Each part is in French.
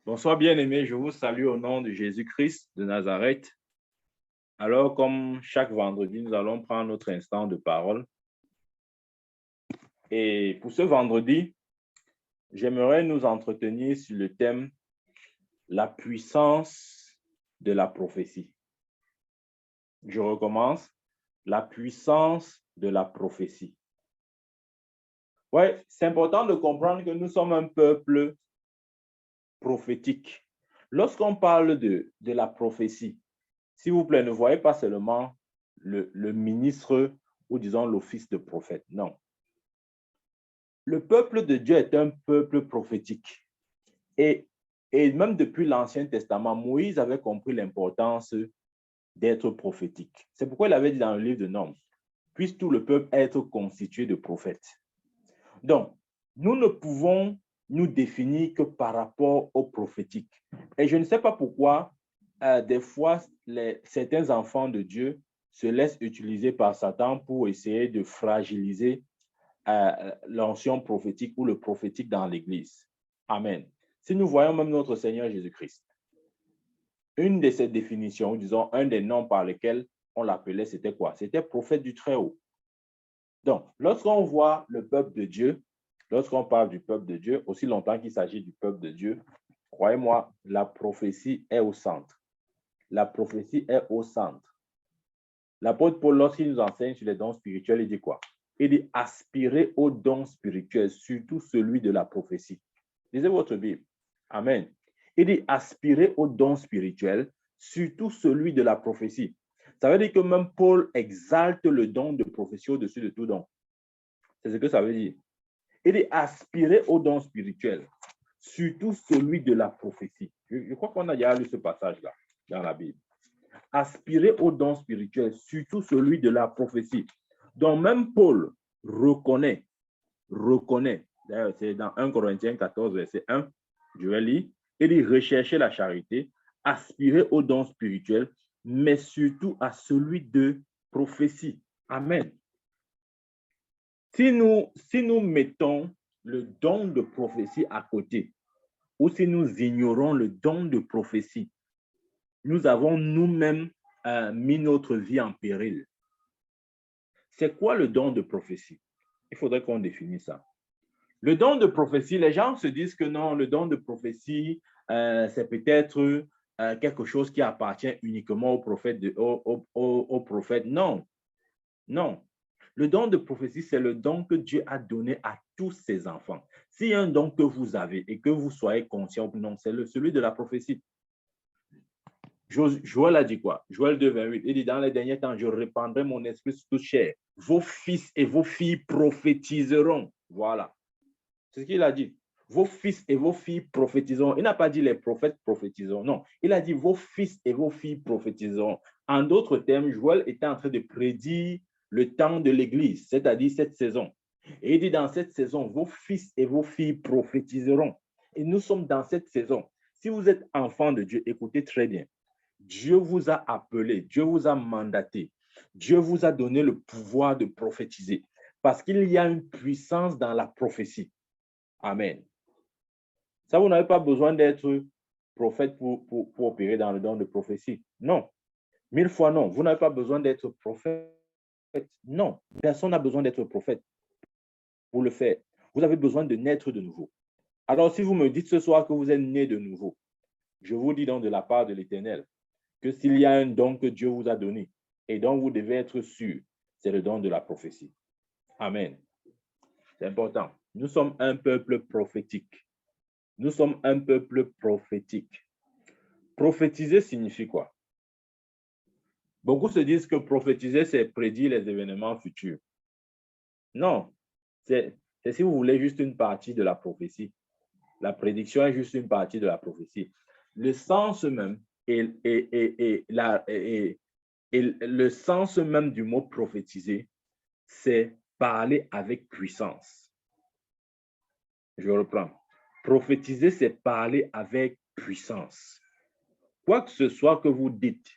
Bonsoir bien-aimés, je vous salue au nom de Jésus-Christ de Nazareth. Alors, comme chaque vendredi, nous allons prendre notre instant de parole. Et pour ce vendredi, j'aimerais nous entretenir sur le thème « La puissance de la prophétie ». Je recommence. La puissance de la prophétie. Oui, c'est important de comprendre que nous sommes un peuple prophétique. Lorsqu'on parle de la prophétie, s'il vous plaît, ne voyez pas seulement le ministre ou disons l'office de prophète. Non. Le peuple de Dieu est un peuple prophétique. Et même depuis l'Ancien Testament, Moïse avait compris l'importance d'être prophétique. C'est pourquoi il avait dit dans le livre de Nombres, puisse tout le peuple être constitué de prophètes. Donc, nous ne pouvons nous définir que par rapport au prophétique. Et je ne sais pas pourquoi, des fois, certains enfants de Dieu se laissent utiliser par Satan pour essayer de fragiliser l'ancien prophétique ou le prophétique dans l'Église. Amen. Si nous voyons même notre Seigneur Jésus-Christ, une de ses définitions, disons, un des noms par lesquels on l'appelait, c'était quoi? C'était prophète du Très-Haut. Donc, lorsqu'on voit le peuple de Dieu, lorsqu'on parle du peuple de Dieu, aussi longtemps qu'il s'agit du peuple de Dieu, croyez-moi, la prophétie est au centre. La prophétie est au centre. L'apôtre Paul, lorsqu'il nous enseigne sur les dons spirituels, il dit quoi? Il dit aspirer aux dons spirituels, surtout celui de la prophétie. Lisez votre Bible. Amen. Il dit aspirer aux dons spirituels, surtout celui de la prophétie. Ça veut dire que même Paul exalte le don de prophétie au-dessus de tout don. C'est ce que ça veut dire. Il dit aspirer aux dons spirituels, surtout celui de la prophétie. Je crois qu'on a déjà lu ce passage-là dans la Bible. Aspirer aux dons spirituels, surtout celui de la prophétie. Donc même Paul reconnaît, d'ailleurs c'est dans 1 Corinthiens 14, verset 1, je vais lire, il dit rechercher la charité, aspirer aux dons spirituels, mais surtout à celui de prophétie. Amen. Si nous mettons le don de prophétie à côté, ou si nous ignorons le don de prophétie, nous avons nous-mêmes mis notre vie en péril. C'est quoi le don de prophétie? Il faudrait qu'on définisse ça. Le don de prophétie, les gens se disent que non, le don de prophétie, c'est peut-être quelque chose qui appartient uniquement aux prophètes. Non, non. Le don de prophétie, c'est le don que Dieu a donné à tous ses enfants. S'il y a un don que vous avez et que vous soyez conscient ou non, c'est celui de la prophétie. Joël a dit quoi? Joël 2, 28. Il dit, dans les derniers temps, je répandrai mon esprit sur toute chair. Vos fils et vos filles prophétiseront. Voilà. C'est ce qu'il a dit. Vos fils et vos filles prophétiseront. Il n'a pas dit les prophètes prophétiseront. Non. Il a dit vos fils et vos filles prophétiseront. En d'autres termes, Joël était en train de prédire le temps de l'Église, c'est-à-dire cette saison. Et il dit dans cette saison, vos fils et vos filles prophétiseront. Et nous sommes dans cette saison. Si vous êtes enfant de Dieu, écoutez très bien. Dieu vous a appelé, Dieu vous a mandaté, Dieu vous a donné le pouvoir de prophétiser parce qu'il y a une puissance dans la prophétie. Amen. Ça, vous n'avez pas besoin d'être prophète pour opérer dans le don de prophétie. Non. 1000 fois non. Vous n'avez pas besoin d'être prophète. Non. Personne n'a besoin d'être prophète pour le faire. Vous avez besoin de naître de nouveau. Alors, si vous me dites ce soir que vous êtes né de nouveau, je vous dis donc de la part de l'Éternel que s'il y a un don que Dieu vous a donné et dont vous devez être sûr, c'est le don de la prophétie. Amen. C'est important. Nous sommes un peuple prophétique. Nous sommes un peuple prophétique. Prophétiser signifie quoi? Beaucoup se disent que prophétiser, c'est prédire les événements futurs. Non, c'est si vous voulez juste une partie de la prophétie. La prédiction est juste une partie de la prophétie. Le sens même le sens même du mot prophétiser, c'est parler avec puissance. Je reprends. Prophétiser, c'est parler avec puissance. Quoi que ce soit que vous dites,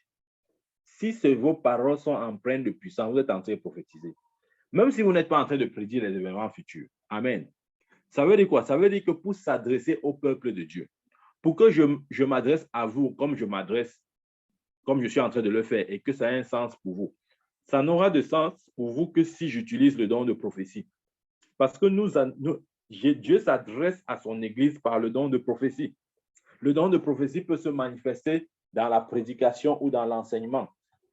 si vos paroles sont empreintes de puissance, vous êtes en train de prophétiser. Même si vous n'êtes pas en train de prédire les événements futurs. Amen. Ça veut dire quoi? Ça veut dire que pour s'adresser au peuple de Dieu, pour que je m'adresse à vous comme comme je suis en train de le faire et que ça ait un sens pour vous. Ça n'aura de sens pour vous que si j'utilise le don de prophétie. Parce que Dieu s'adresse à son Église par le don de prophétie. Le don de prophétie peut se manifester dans la prédication ou dans l'enseignement.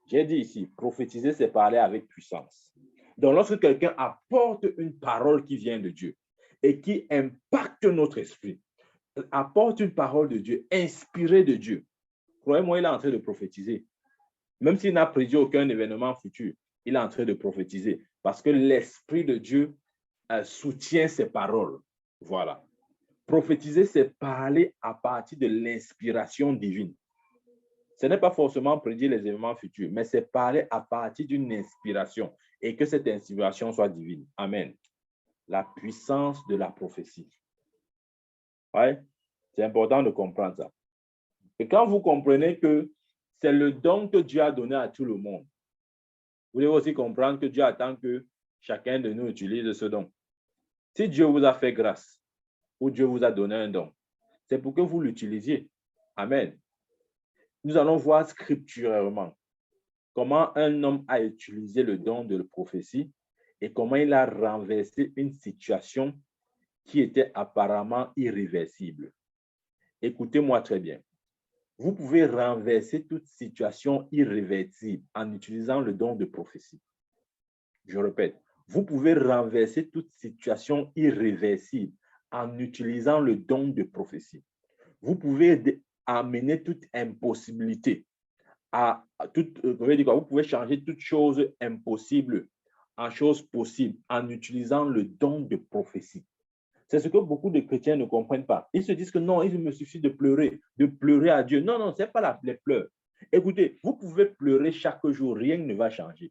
J'ai dit ici, prophétiser, c'est parler avec puissance. Donc, lorsque quelqu'un apporte une parole qui vient de Dieu et qui impacte notre esprit, apporte une parole de Dieu, inspirée de Dieu, croyez-moi, il est en train de prophétiser. Même s'il n'a prédit aucun événement futur, il est en train de prophétiser parce que l'Esprit de Dieu soutient ses paroles. Voilà. Prophétiser, c'est parler à partir de l'inspiration divine. Ce n'est pas forcément prédire les événements futurs, mais c'est parler à partir d'une inspiration et que cette inspiration soit divine. Amen. La puissance de la prophétie. Ouais, c'est important de comprendre ça. Et quand vous comprenez que c'est le don que Dieu a donné à tout le monde, vous devez aussi comprendre que Dieu attend que chacun de nous utilise ce don. Si Dieu vous a fait grâce ou Dieu vous a donné un don, c'est pour que vous l'utilisiez. Amen. Nous allons voir scripturairement comment un homme a utilisé le don de la prophétie et comment il a renversé une situation qui était apparemment irréversible. Écoutez-moi très bien. Vous pouvez renverser toute situation irréversible en utilisant le don de prophétie. Je répète, vous pouvez renverser toute situation irréversible en utilisant le don de prophétie. Vous pouvez amener toute impossibilité vous pouvez changer toute chose impossible en chose possible en utilisant le don de prophétie. C'est ce que beaucoup de chrétiens ne comprennent pas. Ils se disent que non, il me suffit de pleurer à Dieu. Non, non, ce n'est pas les pleurs. Écoutez, vous pouvez pleurer chaque jour, rien ne va changer.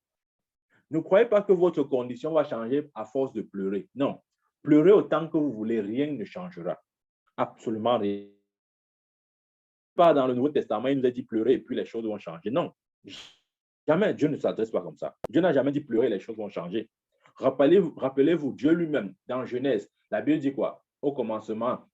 Ne croyez pas que votre condition va changer à force de pleurer. Non, pleurez autant que vous voulez, rien ne changera. Absolument rien. Pas dans le Nouveau Testament, il nous a dit pleurer et puis les choses vont changer. Non, jamais Dieu ne s'adresse pas comme ça. Dieu n'a jamais dit pleurer et les choses vont changer. Rappelez-vous, Dieu lui-même, dans Genèse, la Bible dit quoi? Au commencement,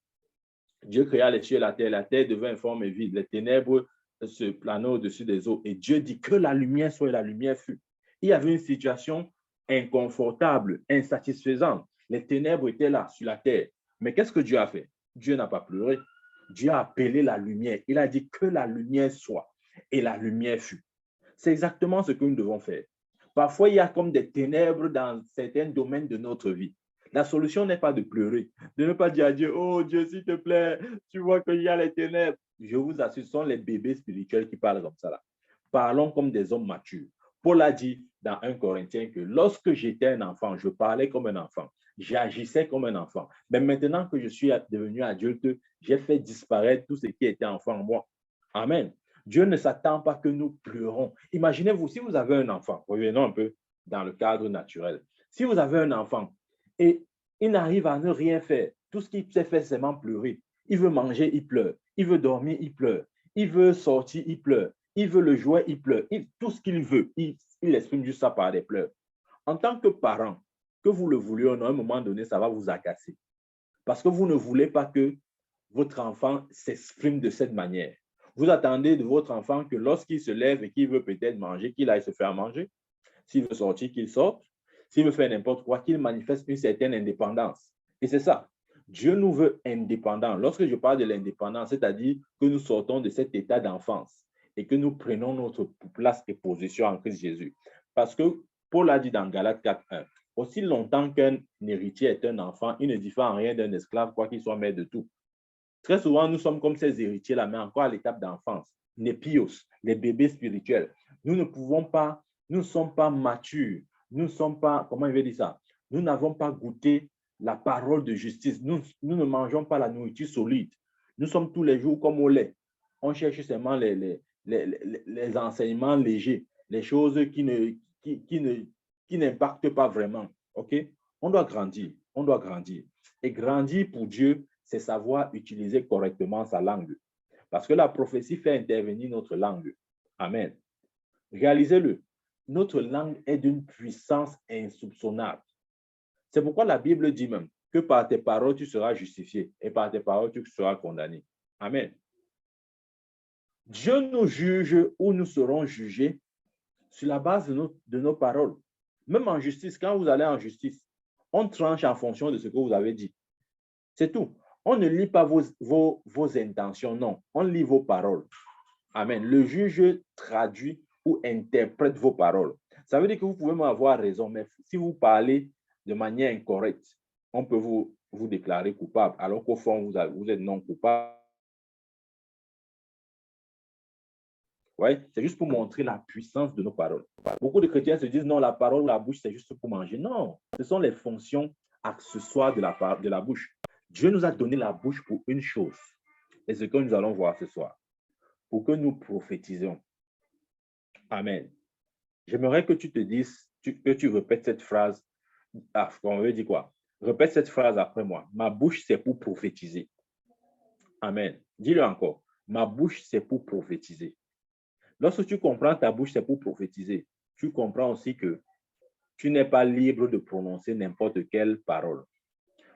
Dieu créa les cieux et la terre devint informe et vide. Les ténèbres se planaient au-dessus des eaux. Et Dieu dit que la lumière soit et la lumière fut. Il y avait une situation inconfortable, insatisfaisante. Les ténèbres étaient là sur la terre. Mais qu'est-ce que Dieu a fait? Dieu n'a pas pleuré. Dieu a appelé la lumière. Il a dit que la lumière soit et la lumière fut. C'est exactement ce que nous devons faire. Parfois, il y a comme des ténèbres dans certains domaines de notre vie. La solution n'est pas de pleurer, de ne pas dire à Dieu, oh Dieu, s'il te plaît, tu vois qu'il y a les ténèbres. Je vous assure, ce sont les bébés spirituels qui parlent comme ça là. Parlons comme des hommes matures. Paul a dit dans 1 Corinthiens que lorsque j'étais un enfant, je parlais comme un enfant, j'agissais comme un enfant. Mais maintenant que je suis devenu adulte, j'ai fait disparaître tout ce qui était enfant en moi. Amen. Dieu ne s'attend pas que nous pleurons. Imaginez-vous, si vous avez un enfant, revenons un peu dans le cadre naturel. Si vous avez un enfant et il n'arrive à ne rien faire, tout ce qu'il sait faire, c'est seulement pleurer. Il veut manger, il pleure. Il veut dormir, il pleure. Il veut sortir, il pleure. Il veut le jouer, il pleure. Tout ce qu'il veut, il exprime juste ça par des pleurs. En tant que parent, que vous le vouliez, à un moment donné, ça va vous agacer. Parce que vous ne voulez pas que votre enfant s'exprime de cette manière. Vous attendez de votre enfant que lorsqu'il se lève et qu'il veut peut-être manger, qu'il aille se faire manger. S'il veut sortir, qu'il sorte. S'il veut faire n'importe quoi, qu'il manifeste une certaine indépendance. Et c'est ça. Dieu nous veut indépendants. Lorsque je parle de l'indépendance, c'est-à-dire que nous sortons de cet état d'enfance et que nous prenons notre place et position en Christ Jésus. Parce que Paul a dit dans Galates 4:1, aussi longtemps qu'un héritier est un enfant, il ne diffère en rien d'un esclave, quoi qu'il soit maître de tout. Très souvent, nous sommes comme ces héritiers-là, mais encore à l'étape d'enfance, les pios, les bébés spirituels. Nous ne pouvons pas, nous ne sommes pas matures, nous ne sommes pas, comment je vais dire ça, nous n'avons pas goûté la parole de justice, nous ne mangeons pas la nourriture solide. Nous sommes tous les jours comme au lait. On cherche seulement les enseignements légers, les choses qui n'impactent pas vraiment. OK? On doit grandir, on doit grandir. Et grandir pour Dieu, c'est savoir utiliser correctement sa langue. Parce que la prophétie fait intervenir notre langue. Amen. Réalisez-le. Notre langue est d'une puissance insoupçonnable. C'est pourquoi la Bible dit même que par tes paroles, tu seras justifié et par tes paroles, tu seras condamné. Amen. Dieu nous juge ou nous serons jugés sur la base de nos paroles. Même en justice, quand vous allez en justice, on tranche en fonction de ce que vous avez dit. C'est tout. On ne lit pas vos intentions, non. On lit vos paroles. Amen. Le juge traduit ou interprète vos paroles. Ça veut dire que vous pouvez m'avoir raison, mais si vous parlez de manière incorrecte, on peut vous déclarer coupable, alors qu'au fond, vous êtes non coupable. Ouais, c'est juste pour montrer la puissance de nos paroles. Beaucoup de chrétiens se disent, non, la parole ou la bouche, c'est juste pour manger. Non, ce sont les fonctions accessoires de la bouche. Dieu nous a donné la bouche pour une chose. Et ce que nous allons voir ce soir. Pour que nous prophétisions. Amen. J'aimerais que tu te dises, que tu répètes cette phrase. On veut dire quoi? Répète cette phrase après moi. Ma bouche, c'est pour prophétiser. Amen. Dis-le encore. Ma bouche, c'est pour prophétiser. Lorsque tu comprends ta bouche, c'est pour prophétiser, tu comprends aussi que tu n'es pas libre de prononcer n'importe quelle parole.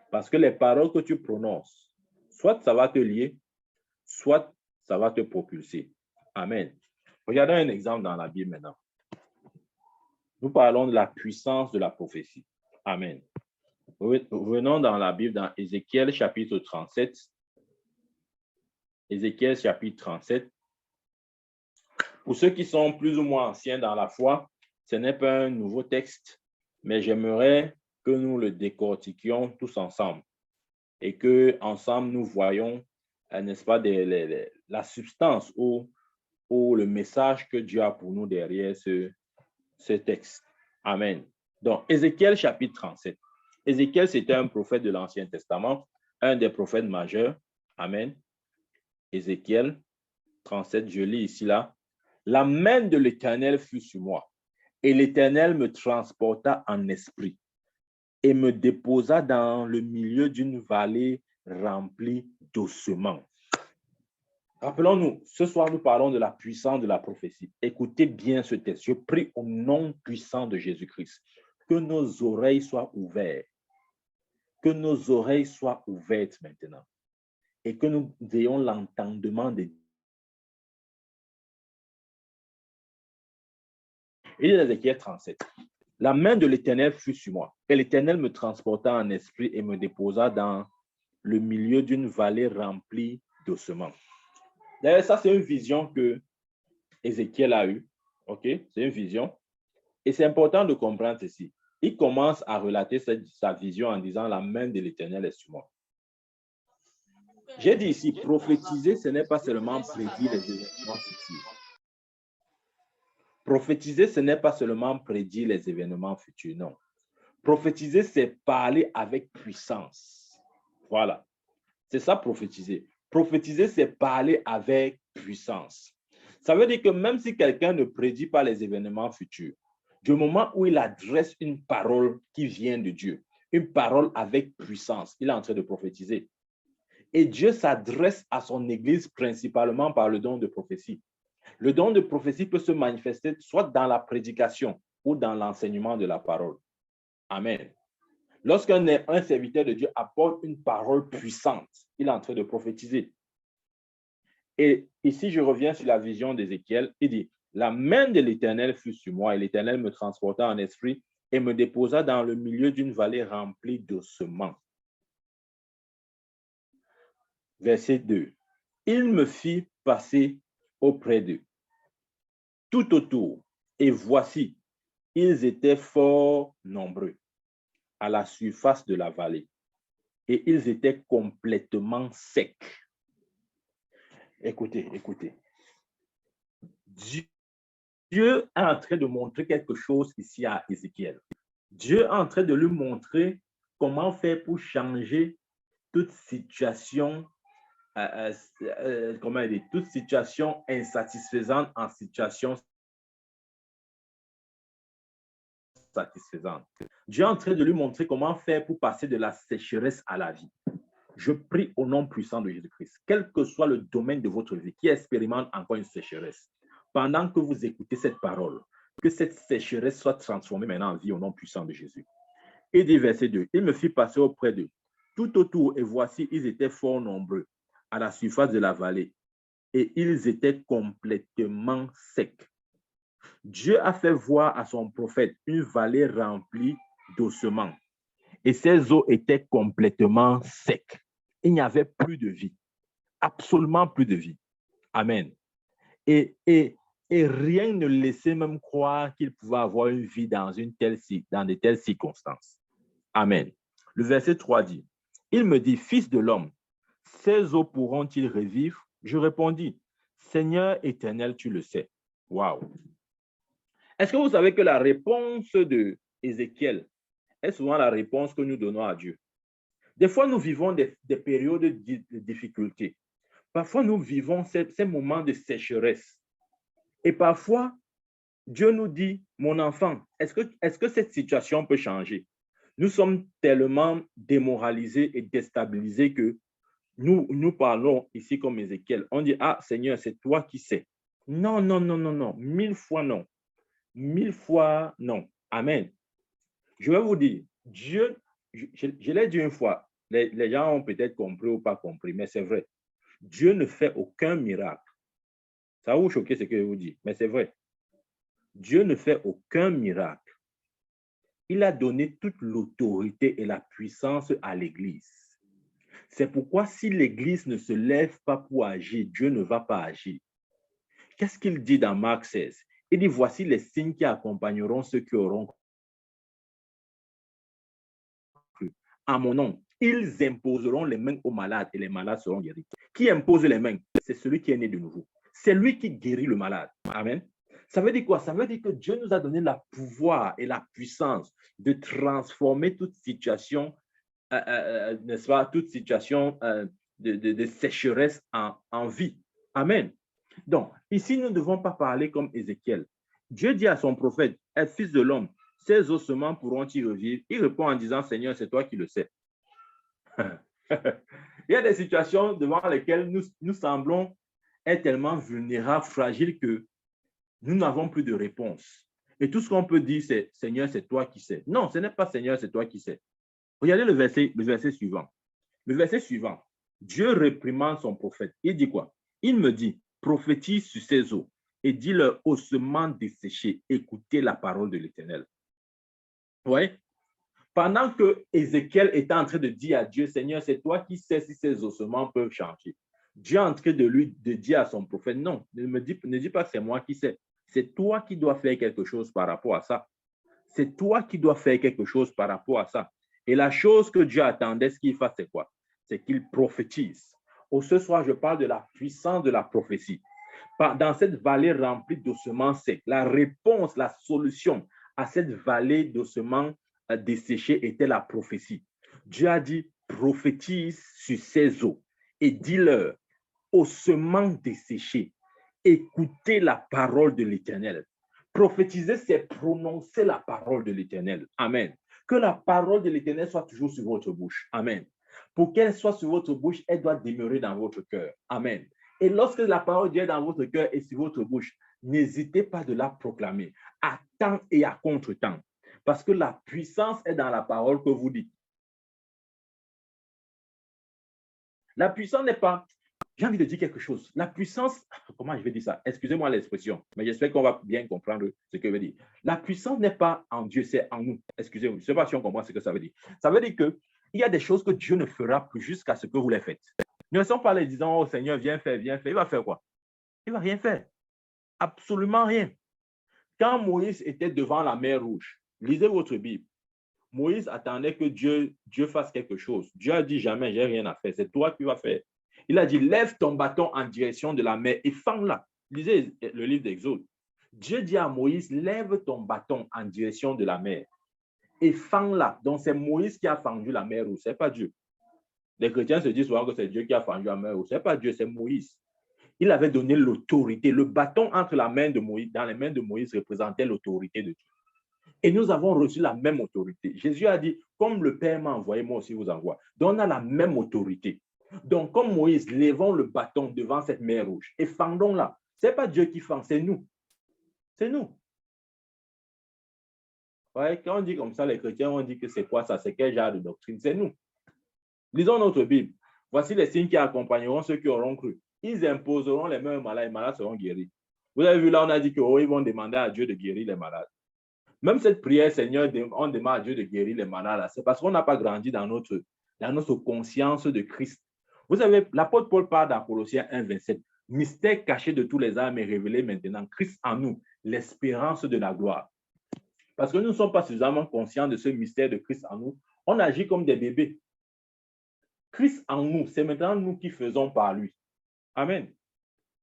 Parce que les paroles que tu prononces, soit ça va te lier, soit ça va te propulser. Amen. Regardons un exemple dans la Bible maintenant. Nous parlons de la puissance de la prophétie. Amen. Revenons dans la Bible, dans Ézéchiel chapitre 37. Ézéchiel chapitre 37. Pour ceux qui sont plus ou moins anciens dans la foi, ce n'est pas un nouveau texte, mais j'aimerais que nous le décortiquions tous ensemble et que ensemble nous voyons, n'est-ce pas, la substance ou le message que Dieu a pour nous derrière ce texte. Amen. Donc, Ézéchiel chapitre 37. Ézéchiel, c'était un prophète de l'Ancien Testament, un des prophètes majeurs. Amen. Ézéchiel 37, je lis ici là. La main de l'Éternel fut sur moi, et l'Éternel me transporta en esprit et me déposa dans le milieu d'une vallée remplie d'ossements. Rappelons-nous, ce soir, nous parlons de la puissance de la prophétie. Écoutez bien ce texte. Je prie au nom puissant de Jésus-Christ que nos oreilles soient ouvertes, que nos oreilles soient ouvertes maintenant et que nous ayons l'entendement de Dieu. Il est Ézéchiel 37. La main de l'Éternel fut sur moi, et l'Éternel me transporta en esprit et me déposa dans le milieu d'une vallée remplie d'ossements. D'ailleurs, ça, c'est une vision que Ézéchiel a eue. OK? C'est une vision. Et c'est important de comprendre ceci. Il commence à relater sa vision en disant « La main de l'Éternel est sur moi ». J'ai dit ici, prophétiser, ce n'est pas seulement prédire les événements futurs. Prophétiser, ce n'est pas seulement prédire les événements futurs, non. Prophétiser, c'est parler avec puissance. Voilà. C'est ça, prophétiser. Prophétiser, c'est parler avec puissance. Ça veut dire que même si quelqu'un ne prédit pas les événements futurs, du moment où il adresse une parole qui vient de Dieu, une parole avec puissance, il est en train de prophétiser. Et Dieu s'adresse à son Église principalement par le don de prophétie. Le don de prophétie peut se manifester soit dans la prédication ou dans l'enseignement de la parole. Amen. Lorsqu'un serviteur de Dieu apporte une parole puissante, il est en train de prophétiser. Et ici, je reviens sur la vision d'Ézéchiel. Il dit, la main de l'Éternel fut sur moi et l'Éternel me transporta en esprit et me déposa dans le milieu d'une vallée remplie d'ossements. Verset 2. Il me fit passer auprès d'eux, tout autour, et voici, ils étaient fort nombreux à la surface de la vallée, et ils étaient complètement secs. Écoutez. Dieu est en train de montrer quelque chose ici à Ézéchiel. Dieu est en train de lui montrer comment faire pour changer toute situation, toute situation insatisfaisante en situation satisfaisante. Dieu est en train de lui montrer comment faire pour passer de la sécheresse à la vie. Je prie au nom puissant de Jésus-Christ, quel que soit le domaine de votre vie qui expérimente encore une sécheresse, pendant que vous écoutez cette parole, que cette sécheresse soit transformée maintenant en vie au nom puissant de Jésus. Et dit verset 2, il me fit passer auprès d'eux, tout autour, et voici, ils étaient fort nombreux, à la surface de la vallée et ils étaient complètement secs. Dieu a fait voir à son prophète une vallée remplie d'ossements et ces eaux étaient complètement secs. Il n'y avait plus de vie, absolument plus de vie. Amen. Et rien ne laissait même croire qu'il pouvait avoir une vie dans de telles circonstances. Amen. Le verset 3 dit, il me dit, fils de l'homme, ces eaux pourront-ils revivre? Je répondis, Seigneur éternel, tu le sais. Waouh! Est-ce que vous savez que la réponse de Ézéchiel est souvent la réponse que nous donnons à Dieu? Des fois, nous vivons des périodes de difficulté. Parfois, nous vivons ces moments de sécheresse. Et parfois, Dieu nous dit, mon enfant, est-ce que cette situation peut changer? Nous sommes tellement démoralisés et déstabilisés que nous parlons ici comme Ézéchiel. On dit, ah Seigneur, c'est toi qui sais. Non, non, non, non, non. 1000 fois non. 1000 fois non. Amen. Je vais vous dire, Dieu, je l'ai dit une fois, les gens ont peut-être compris ou pas compris, mais c'est vrai. Dieu ne fait aucun miracle. Ça va vous choquer ce que je vous dis, mais c'est vrai. Dieu ne fait aucun miracle. Il a donné toute l'autorité et la puissance à l'Église. C'est pourquoi si l'Église ne se lève pas pour agir, Dieu ne va pas agir. Qu'est-ce qu'il dit dans Marc 16? Il dit, voici les signes qui accompagneront ceux qui auront cru. En mon nom, ils imposeront les mains aux malades et les malades seront guéris. Qui impose les mains? C'est celui qui est né de nouveau. C'est lui qui guérit le malade. Amen. Ça veut dire quoi? Ça veut dire que Dieu nous a donné le pouvoir et la puissance de transformer toute situation, n'est-ce pas, toute situation de sécheresse en vie. Amen. Donc, ici, nous ne devons pas parler comme Ézéchiel. Dieu dit à son prophète, fils de l'homme, ces ossements pourront-ils revivre? Il répond en disant, Seigneur, c'est toi qui le sais. Il y a des situations devant lesquelles nous semblons être tellement vulnérables, fragiles que nous n'avons plus de réponse. Et tout ce qu'on peut dire, c'est Seigneur, c'est toi qui sais. Non, ce n'est pas Seigneur, c'est toi qui sais. Regardez le verset suivant. Le verset suivant. Dieu réprimande son prophète. Il dit quoi? Il me dit, prophétise sur ces eaux et dis-leur ossements desséchés, écoutez la parole de l'Éternel. Vous voyez? Pendant que Ézéchiel était en train de dire à Dieu, Seigneur, c'est toi qui sais si ces ossements peuvent changer. Dieu est en train de dire à son prophète, non, ne dis pas que c'est moi qui sais. C'est toi qui dois faire quelque chose par rapport à ça. C'est toi qui dois faire quelque chose par rapport à ça. Et la chose que Dieu attendait ce qu'il fasse, c'est quoi? C'est qu'il prophétise. Ce soir, je parle de la puissance de la prophétie. Dans cette vallée remplie d'ossements secs, la réponse, la solution à cette vallée d'ossements desséchés était la prophétie. Dieu a dit, prophétise sur ces eaux et dis-leur, ossements desséchés, écoutez la parole de l'Éternel. Prophétiser, c'est prononcer la parole de l'Éternel. Amen. Que la parole de l'Éternel soit toujours sur votre bouche. Amen. Pour qu'elle soit sur votre bouche, elle doit demeurer dans votre cœur. Amen. Et lorsque la parole de Dieu est dans votre cœur et sur votre bouche, n'hésitez pas de la proclamer à temps et à contre-temps. Parce que la puissance est dans la parole que vous dites. La puissance n'est pas... J'ai envie de dire quelque chose. La puissance, comment je vais dire ça? Excusez-moi l'expression, mais j'espère qu'on va bien comprendre ce que je veux dire. La puissance n'est pas en Dieu, c'est en nous. Excusez-moi, je ne sais pas si on comprend ce que ça veut dire. Ça veut dire qu'il y a des choses que Dieu ne fera plus jusqu'à ce que vous les faites. Ne laissons pas les disant, oh Seigneur, viens faire, viens faire. Il va faire quoi? Il ne va rien faire. Absolument rien. Quand Moïse était devant la mer Rouge, lisez votre Bible. Moïse attendait que Dieu fasse quelque chose. Dieu a dit jamais, j'ai rien à faire. C'est toi qui vas faire. Il a dit, lève ton bâton en direction de la mer et fends-la. Lisez le livre d'Exode. Dieu dit à Moïse, lève ton bâton en direction de la mer et fends-la. Donc, c'est Moïse qui a fendu la mer Rouge, ce n'est pas Dieu. Les chrétiens se disent souvent que c'est Dieu qui a fendu la mer Rouge. Ce n'est pas Dieu, c'est Moïse. Il avait donné l'autorité. Le bâton entre la main de Moïse, dans les mains de Moïse, représentait l'autorité de Dieu. Et nous avons reçu la même autorité. Jésus a dit, comme le Père m'a envoyé, moi aussi vous envoie. Donc, on a la même autorité. Donc, comme Moïse, levons le bâton devant cette mer rouge et fendons-la. Ce n'est pas Dieu qui fend, c'est nous. C'est nous. Ouais, quand on dit comme ça, les chrétiens, on dit que c'est quoi ça? C'est quel genre de doctrine? C'est nous. Lisons notre Bible. Voici les signes qui accompagneront ceux qui auront cru. Ils imposeront les mains aux malades, les malades seront guéris. Vous avez vu là, on a dit qu'ils vont demander à Dieu de guérir les malades. Même cette prière, Seigneur, on demande à Dieu de guérir les malades. C'est parce qu'on n'a pas grandi dans notre conscience de Christ. Vous savez, l'apôtre Paul parle dans Colossiens 1, 27. Mystère caché de tous les âmes est révélé maintenant. Christ en nous, l'espérance de la gloire. Parce que nous ne sommes pas suffisamment conscients de ce mystère de Christ en nous. On agit comme des bébés. Christ en nous, c'est maintenant nous qui faisons par lui. Amen.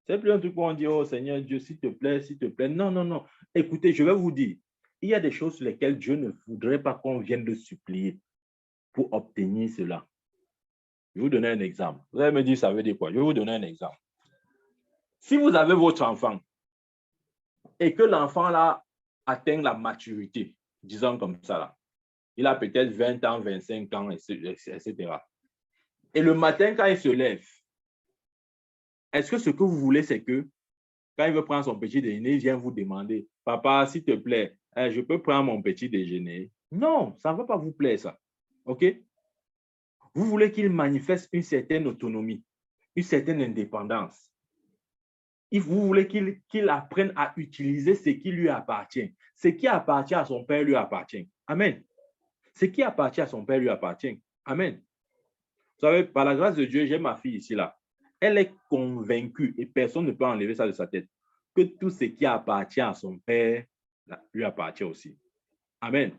C'est plus un truc où on dit, oh Seigneur Dieu, s'il te plaît, s'il te plaît. Non, non, non. Écoutez, je vais vous dire, il y a des choses sur lesquelles Dieu ne voudrait pas qu'on vienne le supplier pour obtenir cela. Je vais vous donner un exemple. Vous allez me dire, ça veut dire quoi? Je vais vous donner un exemple. Si vous avez votre enfant et que l'enfant là atteint la maturité, disons comme ça, là, il a peut-être 20 ans, 25 ans, etc. Et le matin, quand il se lève, est-ce que ce que vous voulez, c'est que quand il veut prendre son petit déjeuner, il vient vous demander, papa, s'il te plaît, je peux prendre mon petit déjeuner? Non, ça ne va pas vous plaire, ça. OK? Vous voulez qu'il manifeste une certaine autonomie, une certaine indépendance. Vous voulez qu'il apprenne à utiliser ce qui lui appartient. Ce qui appartient à son père lui appartient. Amen. Ce qui appartient à son père lui appartient. Amen. Vous savez, par la grâce de Dieu, j'ai ma fille ici, là. Elle est convaincue, et personne ne peut enlever ça de sa tête, que tout ce qui appartient à son père lui appartient aussi. Amen.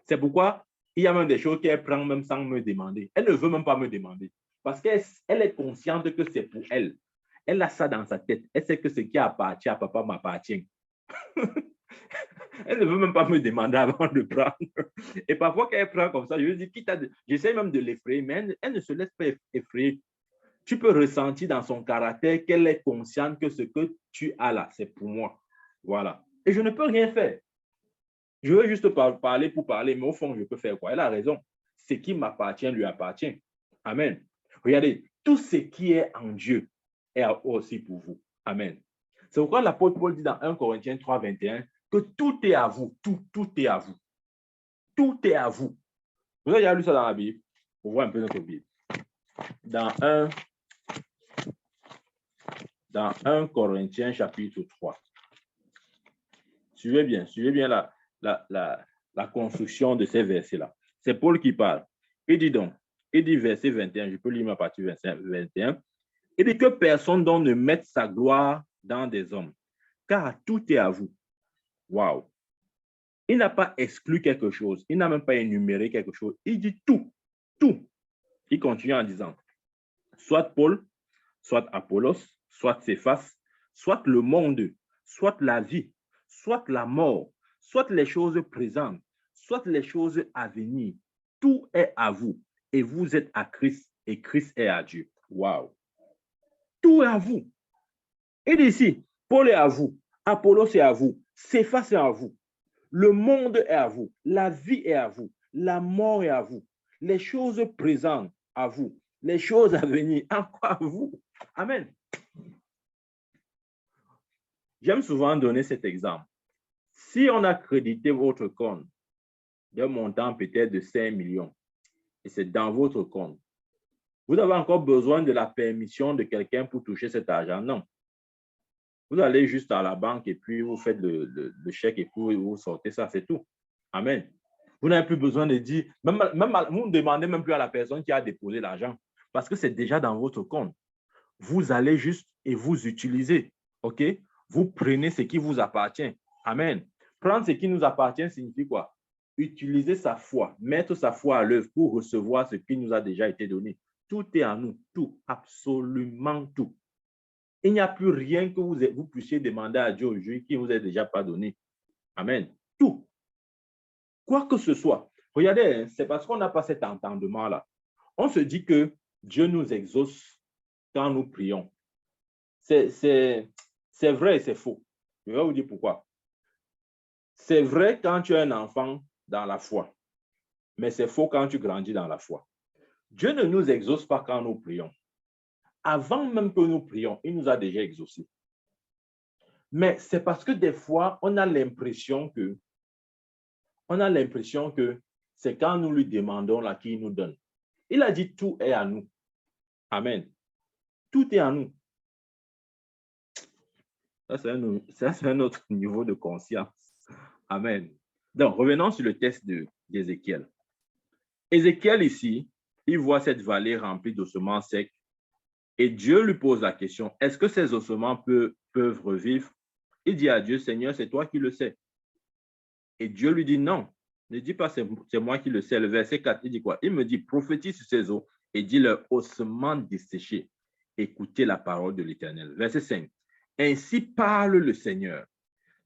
C'est pourquoi il y a même des choses qu'elle prend même sans me demander. Elle ne veut même pas me demander. Parce qu'elle est consciente que c'est pour elle. Elle a ça dans sa tête. Elle sait que ce qui appartient à papa m'appartient. Elle ne veut même pas me demander avant de prendre. Et parfois, quand elle prend comme ça, je lui dis, j'essaie même de l'effrayer, mais elle ne se laisse pas effrayer. Tu peux ressentir dans son caractère qu'elle est consciente que ce que tu as là, c'est pour moi. Voilà. Et je ne peux rien faire. Je veux juste parler pour parler, mais au fond, je peux faire quoi? Elle a raison. Ce qui m'appartient lui appartient. Amen. Regardez, tout ce qui est en Dieu est aussi pour vous. Amen. C'est pourquoi l'apôtre Paul dit dans 1 Corinthiens 3, 21 que tout est à vous. Tout est à vous. Tout est à vous. Vous avez déjà lu ça dans la Bible? Pour voir un peu notre Bible. Dans 1 Corinthiens chapitre 3. Suivez bien la construction de ces versets-là. C'est Paul qui parle. Il dit donc, verset 21, je peux lire ma partie 21, il dit que personne donc ne mette sa gloire dans des hommes, car tout est à vous. Waouh! Il n'a pas exclu quelque chose, il n'a même pas énuméré quelque chose, il dit tout. Il continue en disant, soit Paul, soit Apollos, soit Céphas, soit le monde, soit la vie, soit la mort, soit les choses présentes, soit les choses à venir. Tout est à vous et vous êtes à Christ et Christ est à Dieu. Waouh! Tout est à vous. Et d'ici, Paul est à vous, Apollos est à vous, Céphas est à vous, le monde est à vous, la vie est à vous, la mort est à vous, les choses présentes à vous, les choses à venir encore à vous. Amen. J'aime souvent donner cet exemple. Si on a crédité votre compte d'un montant peut-être de 5 millions, et c'est dans votre compte, vous avez encore besoin de la permission de quelqu'un pour toucher cet argent? Non. Vous allez juste à la banque et puis vous faites le chèque et puis vous sortez ça, c'est tout. Amen. Vous n'avez plus besoin de dire, vous ne demandez même plus à la personne qui a déposé l'argent parce que c'est déjà dans votre compte. Vous allez juste et vous utilisez. OK? Vous prenez ce qui vous appartient. Amen. Prendre ce qui nous appartient signifie quoi? Utiliser sa foi, mettre sa foi à l'œuvre pour recevoir ce qui nous a déjà été donné. Tout est en nous, tout, absolument tout. Il n'y a plus rien que vous puissiez demander à Dieu aujourd'hui qui ne vous est déjà pas donné. Amen. Tout. Quoi que ce soit. Regardez, c'est parce qu'on n'a pas cet entendement-là. On se dit que Dieu nous exauce quand nous prions. C'est vrai et c'est faux. Je vais vous dire pourquoi. C'est vrai quand tu es un enfant dans la foi, mais c'est faux quand tu grandis dans la foi. Dieu ne nous exauce pas quand nous prions. Avant même que nous prions, il nous a déjà exaucés. Mais c'est parce que des fois, on a l'impression que c'est quand nous lui demandons là qu'il nous donne. Il a dit tout est à nous. Amen. Tout est en nous. Ça, c'est un autre niveau de conscience. Amen. Donc, revenons sur le texte d'Ézéchiel. Ézéchiel, ici, il voit cette vallée remplie d'ossements secs et Dieu lui pose la question, est-ce que ces ossements peuvent revivre? Il dit à Dieu, Seigneur, c'est toi qui le sais. Et Dieu lui dit, non, ne dis pas c'est moi qui le sais. Le verset 4, il dit quoi? Il me dit, prophétise sur ces eaux et dis leur ossements desséchés. Écoutez la parole de l'Éternel. Verset 5, ainsi parle le Seigneur,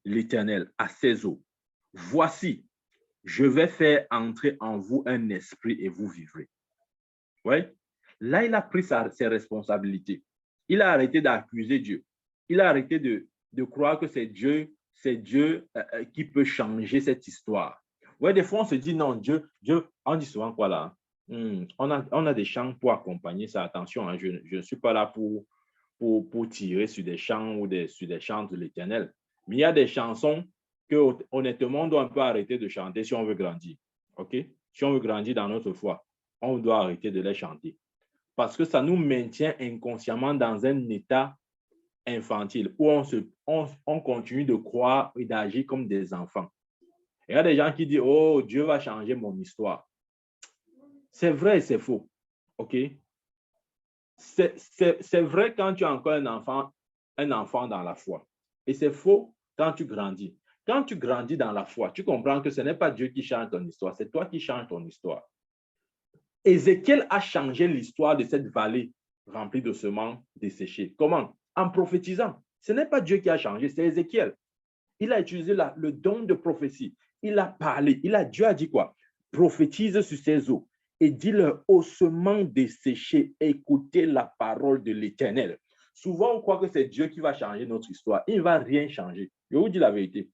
l'Éternel, à ces eaux. Voici, je vais faire entrer en vous un esprit et vous vivrez. Oui. Là, il a pris ses responsabilités. Il a arrêté d'accuser Dieu. Il a arrêté de croire que c'est Dieu qui peut changer cette histoire. Oui, des fois, on se dit, non, Dieu, on dit souvent quoi là? On a des chants pour accompagner ça. Attention, hein, je ne suis pas là pour tirer sur des chants ou sur des chants de l'Éternel. Mais il y a des chansons que, honnêtement, on doit un peu arrêter de chanter si on veut grandir. OK? Si on veut grandir dans notre foi, on doit arrêter de les chanter. Parce que ça nous maintient inconsciemment dans un état infantile où on continue de croire et d'agir comme des enfants. Il y a des gens qui disent, oh, Dieu va changer mon histoire. C'est vrai et c'est faux. OK? C'est vrai quand tu es encore un enfant dans la foi. Et c'est faux quand tu grandis. Quand tu grandis dans la foi, tu comprends que ce n'est pas Dieu qui change ton histoire, c'est toi qui changes ton histoire. Ézéchiel a changé l'histoire de cette vallée remplie de semences desséchées. Comment? En prophétisant. Ce n'est pas Dieu qui a changé, c'est Ézéchiel. Il a utilisé le don de prophétie. Il a parlé. Dieu a dit quoi? Prophétise sur ces eaux et dis-leur ossements desséchés, écoutez la parole de l'Éternel. Souvent, on croit que c'est Dieu qui va changer notre histoire. Il ne va rien changer. Je vous dis la vérité.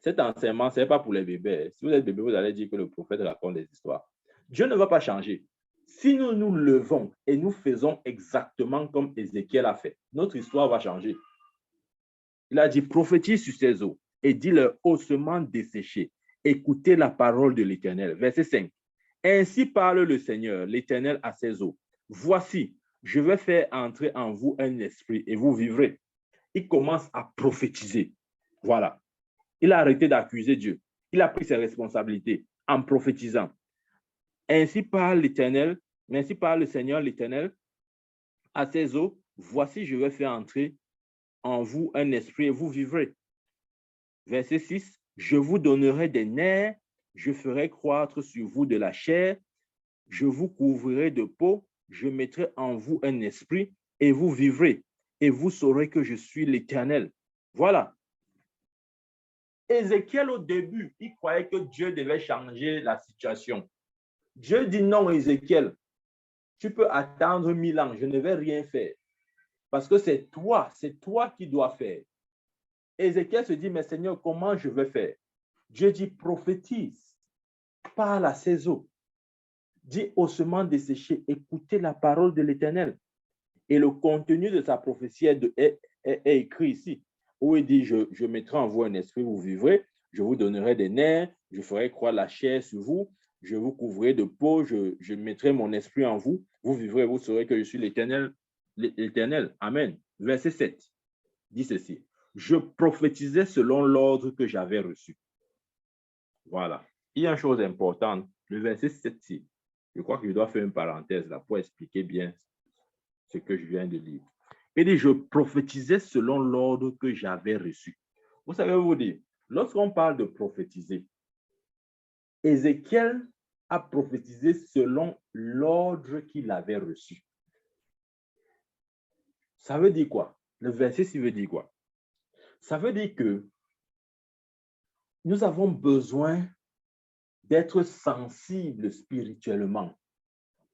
Cet enseignement, ce n'est pas pour les bébés. Si vous êtes bébé, vous allez dire que le prophète raconte des histoires. Dieu ne va pas changer. Si nous nous levons et nous faisons exactement comme Ézéchiel a fait, notre histoire va changer. Il a dit, prophétise sur ces eaux et dis-leur ossements desséchés. Écoutez la parole de l'Éternel. Verset 5. Ainsi parle le Seigneur, l'Éternel à ces eaux. Voici, je vais faire entrer en vous un esprit et vous vivrez. Il commence à prophétiser. Voilà. Il a arrêté d'accuser Dieu. Il a pris ses responsabilités en prophétisant. Ainsi parle l'Éternel, ainsi parle le Seigneur l'Éternel à ces eaux. Voici, je vais faire entrer en vous un esprit et vous vivrez. Verset 6. Je vous donnerai des nerfs, je ferai croître sur vous de la chair, je vous couvrirai de peau, je mettrai en vous un esprit et vous vivrez. Et vous saurez que je suis l'Éternel. Voilà. Ézéchiel, au début, il croyait que Dieu devait changer la situation. Dieu dit non, Ézéchiel, tu peux attendre 1000 ans, je ne vais rien faire. Parce que c'est toi qui dois faire. Ézéchiel se dit, mais Seigneur, comment je vais faire? Dieu dit, prophétise, parle à ces eaux, dis ossements desséchés, écoutez la parole de l'Éternel. Et le contenu de sa prophétie est écrit ici, où il dit, je mettrai en vous un esprit, vous vivrez, je vous donnerai des nerfs, je ferai croître la chair sur vous, je vous couvrirai de peau, je mettrai mon esprit en vous, vous vivrez, vous saurez que je suis l'Éternel. Amen. Verset 7 dit ceci. Je prophétisais selon l'ordre que j'avais reçu. Voilà. Il y a une chose importante. Le verset 7, je crois que je dois faire une parenthèse là pour expliquer bien ce que je viens de lire. Il dit, je prophétisais selon l'ordre que j'avais reçu. Vous savez vous dire, lorsqu'on parle de prophétiser, Ézéchiel a prophétisé selon l'ordre qu'il avait reçu. Ça veut dire quoi? Le verset 6 veut dire quoi? Ça veut dire que nous avons besoin d'être sensibles spirituellement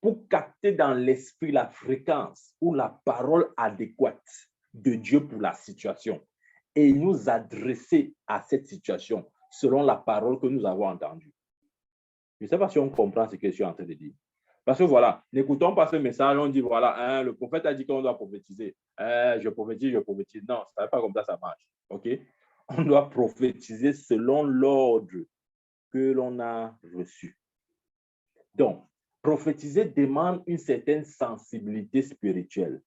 pour capter dans l'esprit la fréquence ou la parole adéquate de Dieu pour la situation et nous adresser à cette situation selon la parole que nous avons entendue. Je ne sais pas si on comprend ce que je suis en train de dire. Parce que voilà, n'écoutons pas ce message, on dit voilà, le prophète a dit qu'on doit prophétiser. Je prophétise. Non, ce n'est pas comme ça marche. OK? On doit prophétiser selon l'ordre que l'on a reçu. Donc, Prophétiser demande une certaine sensibilité spirituelle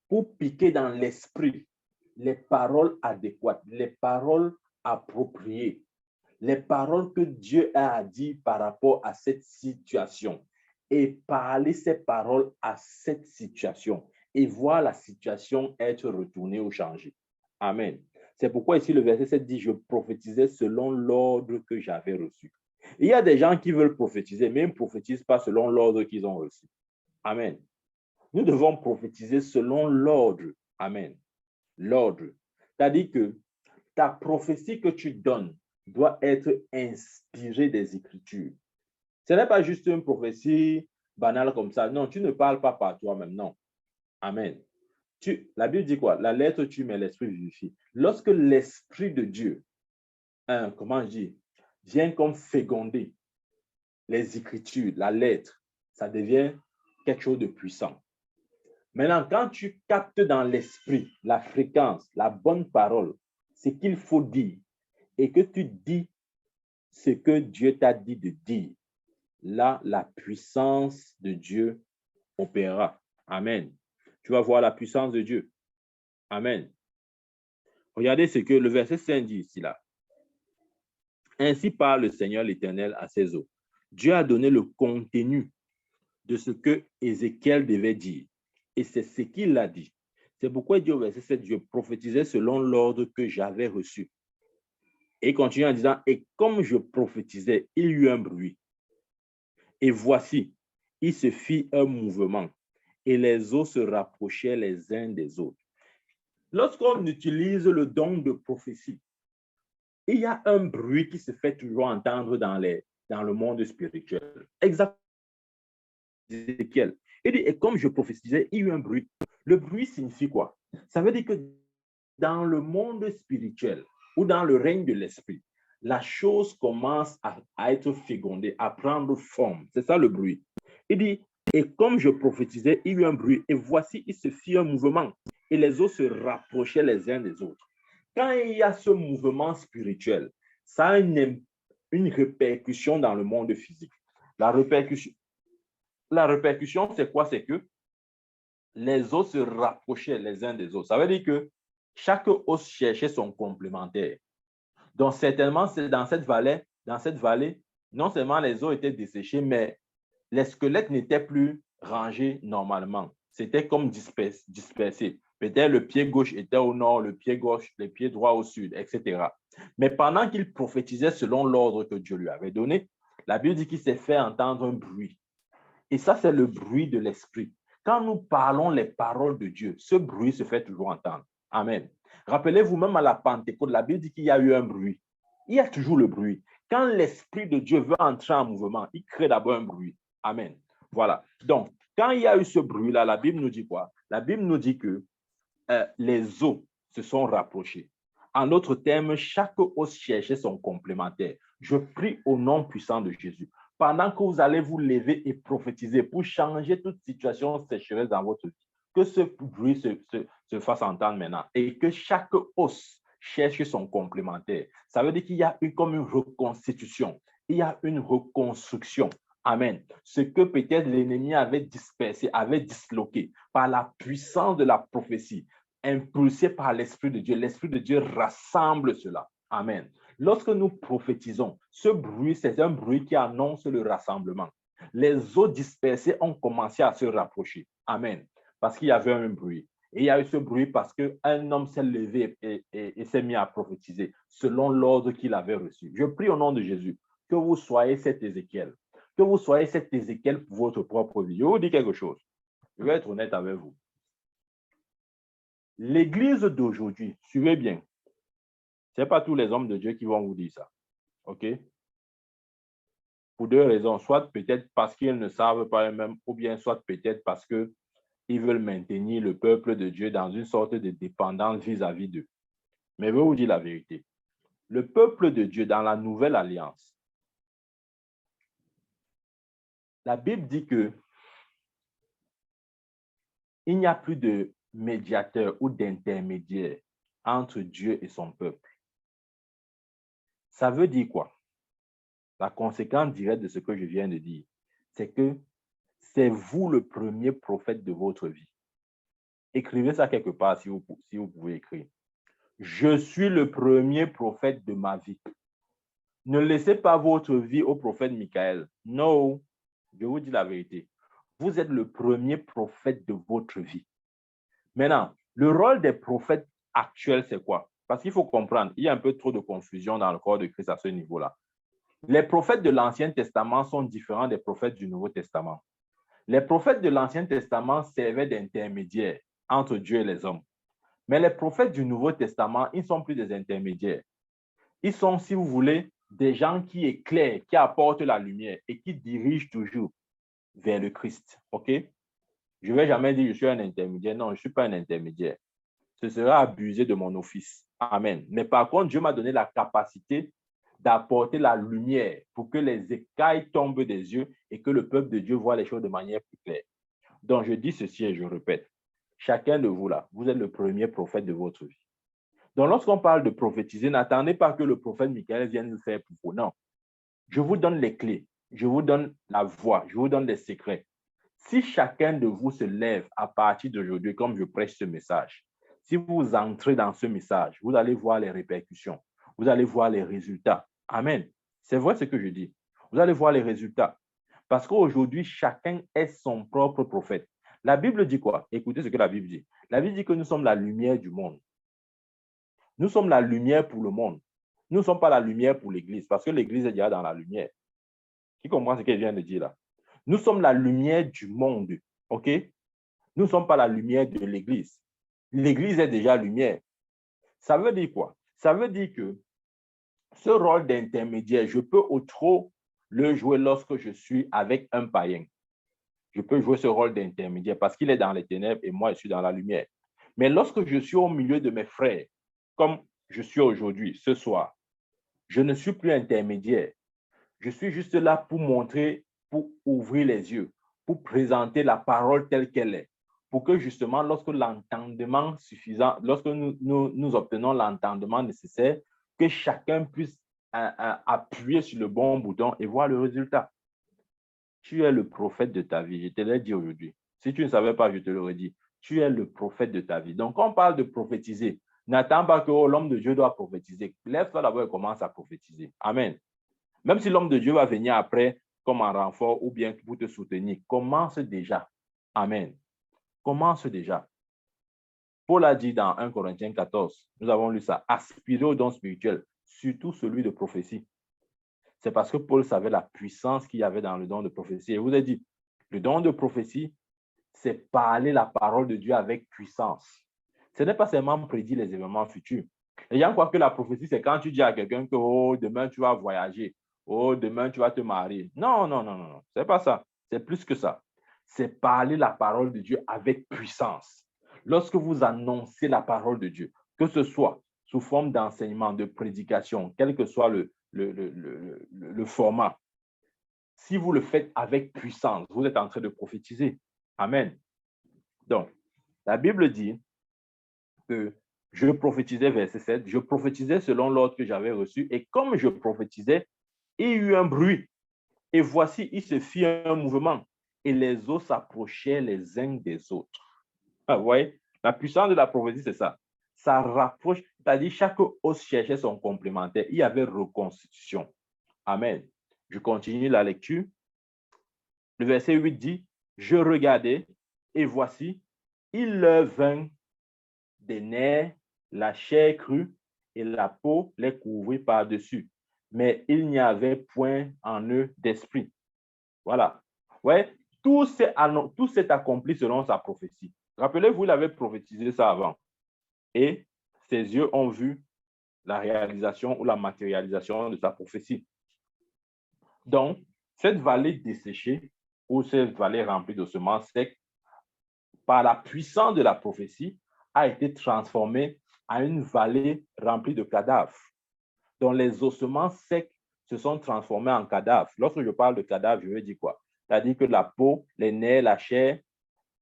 pour piquer dans l'esprit les paroles adéquates, les paroles appropriées, les paroles que Dieu a dit par rapport à cette situation et parler ces paroles à cette situation et voir la situation être retournée ou changée. Amen. C'est pourquoi ici le verset 7 dit, je prophétisais selon l'ordre que j'avais reçu. Il y a des gens qui veulent prophétiser, mais ils ne prophétisent pas selon l'ordre qu'ils ont reçu. Amen. Nous devons prophétiser selon l'ordre. Amen. L'ordre. C'est-à-dire que ta prophétie que tu donnes doit être inspirée des Écritures. Ce n'est pas juste une prophétie banale comme ça. Non, tu ne parles pas par toi-même. Non. Amen. La Bible dit quoi? La lettre tue, mais l'esprit vivifie. Lorsque l'esprit de Dieu, comment je dis, vient comme féconder les Écritures, la lettre, ça devient quelque chose de puissant. Maintenant, quand tu captes dans l'esprit la fréquence, la bonne parole, ce qu'il faut dire, et que tu dis ce que Dieu t'a dit de dire, là, la puissance de Dieu opérera. Amen. Tu vas voir la puissance de Dieu. Amen. Regardez ce que le verset 5 dit ici là. Ainsi parle le Seigneur l'Éternel à ses eaux. Dieu a donné le contenu de ce que Ézéchiel devait dire. Et c'est ce qu'il a dit. C'est pourquoi il dit au verset 7, je prophétisais selon l'ordre que j'avais reçu. Et il continue en disant, et comme je prophétisais, il y eut un bruit. Et voici, il se fit un mouvement, et les eaux se rapprochaient les uns des autres. Lorsqu'on utilise le don de prophétie, il y a un bruit qui se fait toujours entendre dans le monde spirituel. Exactement. Ézéchiel. Il dit, et comme je prophétisais, il y a eu un bruit. Le bruit signifie quoi? Ça veut dire que dans le monde spirituel ou dans le règne de l'esprit, la chose commence à être fécondée, à prendre forme. C'est ça le bruit. Il dit, et comme je prophétisais, il y a eu un bruit. Et voici, il se fit un mouvement. Et les eaux se rapprochaient les uns des autres. Quand il y a ce mouvement spirituel, ça a une répercussion dans le monde physique. La répercussion, c'est quoi? C'est que les os se rapprochaient les uns des autres. Ça veut dire que chaque os cherchait son complémentaire. Donc, certainement, c'est dans cette vallée, non seulement les os étaient desséchés, mais les squelettes n'étaient plus rangés normalement. C'était comme dispersé. Peut-être le pied gauche était au nord, le pied gauche, le pied droit au sud, etc. Mais pendant qu'il prophétisait selon l'ordre que Dieu lui avait donné, la Bible dit qu'il s'est fait entendre un bruit. Et ça, c'est le bruit de l'esprit. Quand nous parlons les paroles de Dieu, ce bruit se fait toujours entendre. Amen. Rappelez-vous, même à la Pentecôte, la Bible dit qu'il y a eu un bruit. Il y a toujours le bruit. Quand l'Esprit de Dieu veut entrer en mouvement, il crée d'abord un bruit. Amen. Voilà. Donc, quand il y a eu ce bruit-là, la Bible nous dit quoi? La Bible nous dit que les os se sont rapprochés. En d'autres termes, chaque os cherchait son complémentaire. Je prie au nom puissant de Jésus. Pendant que vous allez vous lever et prophétiser pour changer toute situation sécheresse dans votre vie, que ce bruit se fasse entendre maintenant et que chaque os cherche son complémentaire. Ça veut dire qu'il y a eu comme une reconstitution, il y a une reconstruction. Amen. Ce que peut-être l'ennemi avait dispersé, avait disloqué par la puissance de la prophétie, impulsé par l'Esprit de Dieu rassemble cela. Amen. Lorsque nous prophétisons, ce bruit, c'est un bruit qui annonce le rassemblement. Les eaux dispersées ont commencé à se rapprocher. Amen. Parce qu'il y avait un bruit. Et il y a eu ce bruit parce qu'un homme s'est levé et s'est mis à prophétiser selon l'ordre qu'il avait reçu. Je prie au nom de Jésus que vous soyez cet Ézéchiel. Que vous soyez cet Ézéchiel pour votre propre vie. Je vous dis quelque chose. Je vais être honnête avec vous. L'église d'aujourd'hui, suivez bien, ce n'est pas tous les hommes de Dieu qui vont vous dire ça. OK? Pour deux raisons. Soit peut-être parce qu'ils ne savent pas eux-mêmes, ou bien soit peut-être parce qu'ils veulent maintenir le peuple de Dieu dans une sorte de dépendance vis-à-vis d'eux. Mais je vais vous dire la vérité. Le peuple de Dieu dans la nouvelle alliance, la Bible dit que il n'y a plus de médiateur ou d'intermédiaire entre Dieu et son peuple. Ça veut dire quoi? La conséquence directe de ce que je viens de dire, c'est que c'est vous le premier prophète de votre vie. Écrivez ça quelque part si vous pouvez écrire. Je suis le premier prophète de ma vie. Ne laissez pas votre vie au prophète Michael. Non, je vous dis la vérité. Vous êtes le premier prophète de votre vie. Maintenant, le rôle des prophètes actuels, c'est quoi? Parce qu'il faut comprendre, il y a un peu trop de confusion dans le corps de Christ à ce niveau-là. Les prophètes de l'Ancien Testament sont différents des prophètes du Nouveau Testament. Les prophètes de l'Ancien Testament servaient d'intermédiaires entre Dieu et les hommes. Mais les prophètes du Nouveau Testament, ils ne sont plus des intermédiaires. Ils sont, si vous voulez, des gens qui éclairent, qui apportent la lumière et qui dirigent toujours vers le Christ. OK? Je ne vais jamais dire que je suis un intermédiaire. Non, je ne suis pas un intermédiaire. Ce sera abuser de mon office. Amen. Mais par contre, Dieu m'a donné la capacité d'apporter la lumière pour que les écailles tombent des yeux et que le peuple de Dieu voit les choses de manière plus claire. Donc, je dis ceci et je répète. Chacun de vous là, vous êtes le premier prophète de votre vie. Donc, lorsqu'on parle de prophétiser, n'attendez pas que le prophète Michael vienne le faire pour vous. Non. Je vous donne les clés. Je vous donne la voie. Je vous donne les secrets. Si chacun de vous se lève à partir d'aujourd'hui, comme je prêche ce message, si vous entrez dans ce message, vous allez voir les répercussions. Vous allez voir les résultats. Amen. C'est vrai ce que je dis. Vous allez voir les résultats. Parce qu'aujourd'hui, chacun est son propre prophète. La Bible dit quoi? Écoutez ce que la Bible dit. La Bible dit que nous sommes la lumière du monde. Nous sommes la lumière pour le monde. Nous ne sommes pas la lumière pour l'Église, parce que l'Église est déjà dans la lumière. Qui comprend ce qu'elle vient de dire là? Nous sommes la lumière du monde, OK? Nous ne sommes pas la lumière de l'Église. L'Église est déjà lumière. Ça veut dire quoi? Ça veut dire que ce rôle d'intermédiaire, je peux au trop le jouer lorsque je suis avec un païen. Je peux jouer ce rôle d'intermédiaire parce qu'il est dans les ténèbres et moi, je suis dans la lumière. Mais lorsque je suis au milieu de mes frères, comme je suis aujourd'hui, ce soir, je ne suis plus intermédiaire. Je suis juste là pour montrer, pour ouvrir les yeux, pour présenter la parole telle qu'elle est, pour que justement, lorsque l'entendement suffisant, lorsque nous obtenons l'entendement nécessaire, que chacun puisse appuyer sur le bon bouton et voir le résultat. Tu es le prophète de ta vie, je te l'ai dit aujourd'hui. Si tu ne savais pas, je te l'aurais dit. Tu es le prophète de ta vie. Donc, quand on parle de prophétiser, n'attends pas que l'homme de Dieu doit prophétiser. Lève-toi d'abord et commence à prophétiser. Amen. Même si l'homme de Dieu va venir après comme en renfort ou bien pour te soutenir, commence déjà. Amen. Commence déjà. Paul a dit dans 1 Corinthiens 14, nous avons lu ça, aspirer au don spirituel, surtout celui de prophétie. C'est parce que Paul savait la puissance qu'il y avait dans le don de prophétie. Et je vous ai dit, le don de prophétie, c'est parler la parole de Dieu avec puissance. Ce n'est pas seulement prédire les événements futurs. Les gens croient que la prophétie, c'est quand tu dis à quelqu'un que oh, demain tu vas voyager, oh, demain tu vas te marier. Non, non, non, non, c'est pas ça. C'est plus que ça. C'est parler la parole de Dieu avec puissance. Lorsque vous annoncez la parole de Dieu, que ce soit sous forme d'enseignement, de prédication, quel que soit le format, si vous le faites avec puissance, vous êtes en train de prophétiser. Amen. Donc, la Bible dit que je prophétisais, verset 7, je prophétisais selon l'ordre que j'avais reçu, et comme je prophétisais, il y eut un bruit, et voici, il se fit un mouvement, et les eaux s'approchaient les uns des autres. Ah, vous voyez, la puissance de la prophétie, c'est ça. Ça rapproche, c'est-à-dire chaque os cherchait son complémentaire. Il y avait reconstitution. Amen. Je continue la lecture. Le verset 8 dit, je regardais, et voici, il leur vint des nerfs, la chair crue et la peau les couvrit par-dessus. Mais il n'y avait point en eux d'esprit. Voilà. Ouais, tout s'est accompli selon sa prophétie. Rappelez-vous, il avait prophétisé ça avant. Et ses yeux ont vu la réalisation ou la matérialisation de sa prophétie. Donc, cette vallée desséchée ou cette vallée remplie de semences secs, par la puissance de la prophétie, a été transformée en une vallée remplie de cadavres, dont les ossements secs se sont transformés en cadavres. Lorsque je parle de cadavres, je veux dire quoi? C'est-à-dire que la peau, les nerfs, la chair,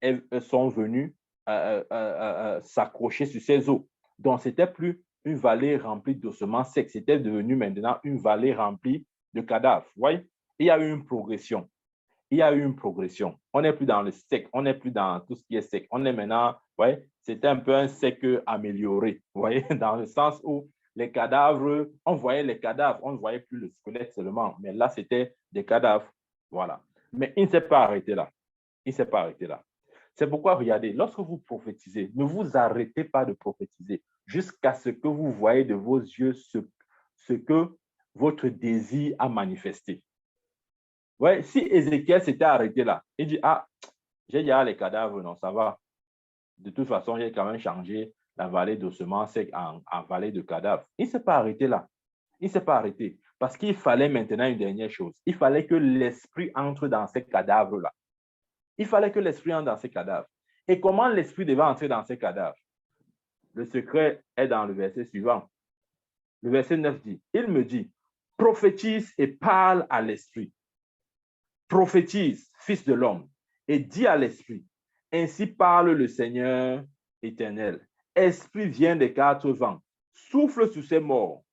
elles sont venues s'accrocher sur ces os. Donc, ce n'était plus une vallée remplie d'ossements secs, c'était devenu maintenant une vallée remplie de cadavres. Vous voyez? Il y a eu une progression. il y a eu une progression. On n'est plus dans le sec, on n'est plus dans tout ce qui est sec. On est maintenant, ouais, c'était un peu un sec amélioré, vous voyez, dans le sens où les cadavres, on voyait les cadavres, on ne voyait plus le squelette seulement, mais là, c'était des cadavres, voilà. Mais il ne s'est pas arrêté là. Il ne s'est pas arrêté là. C'est pourquoi, regardez, lorsque vous prophétisez, ne vous arrêtez pas de prophétiser jusqu'à ce que vous voyez de vos yeux ce que votre désir a manifesté. Ouais, si Ézéchiel s'était arrêté là, il dit, ah, j'ai déjà les cadavres, non, ça va. De toute façon, j'ai quand même changé la vallée d'ossements secs en vallée de cadavres. Il ne s'est pas arrêté là. Il ne s'est pas arrêté parce qu'il fallait maintenant une dernière chose. Il fallait que l'esprit entre dans ces cadavres-là. Il fallait que l'esprit entre dans ces cadavres. Et comment l'esprit devait entrer dans ces cadavres? Le secret est dans le verset suivant. Le verset 9 dit, il me dit, prophétise et parle à l'esprit. Prophétise, fils de l'homme, et dis à l'esprit, ainsi parle le Seigneur éternel. Esprit vient des quatre vents, souffle sur ces morts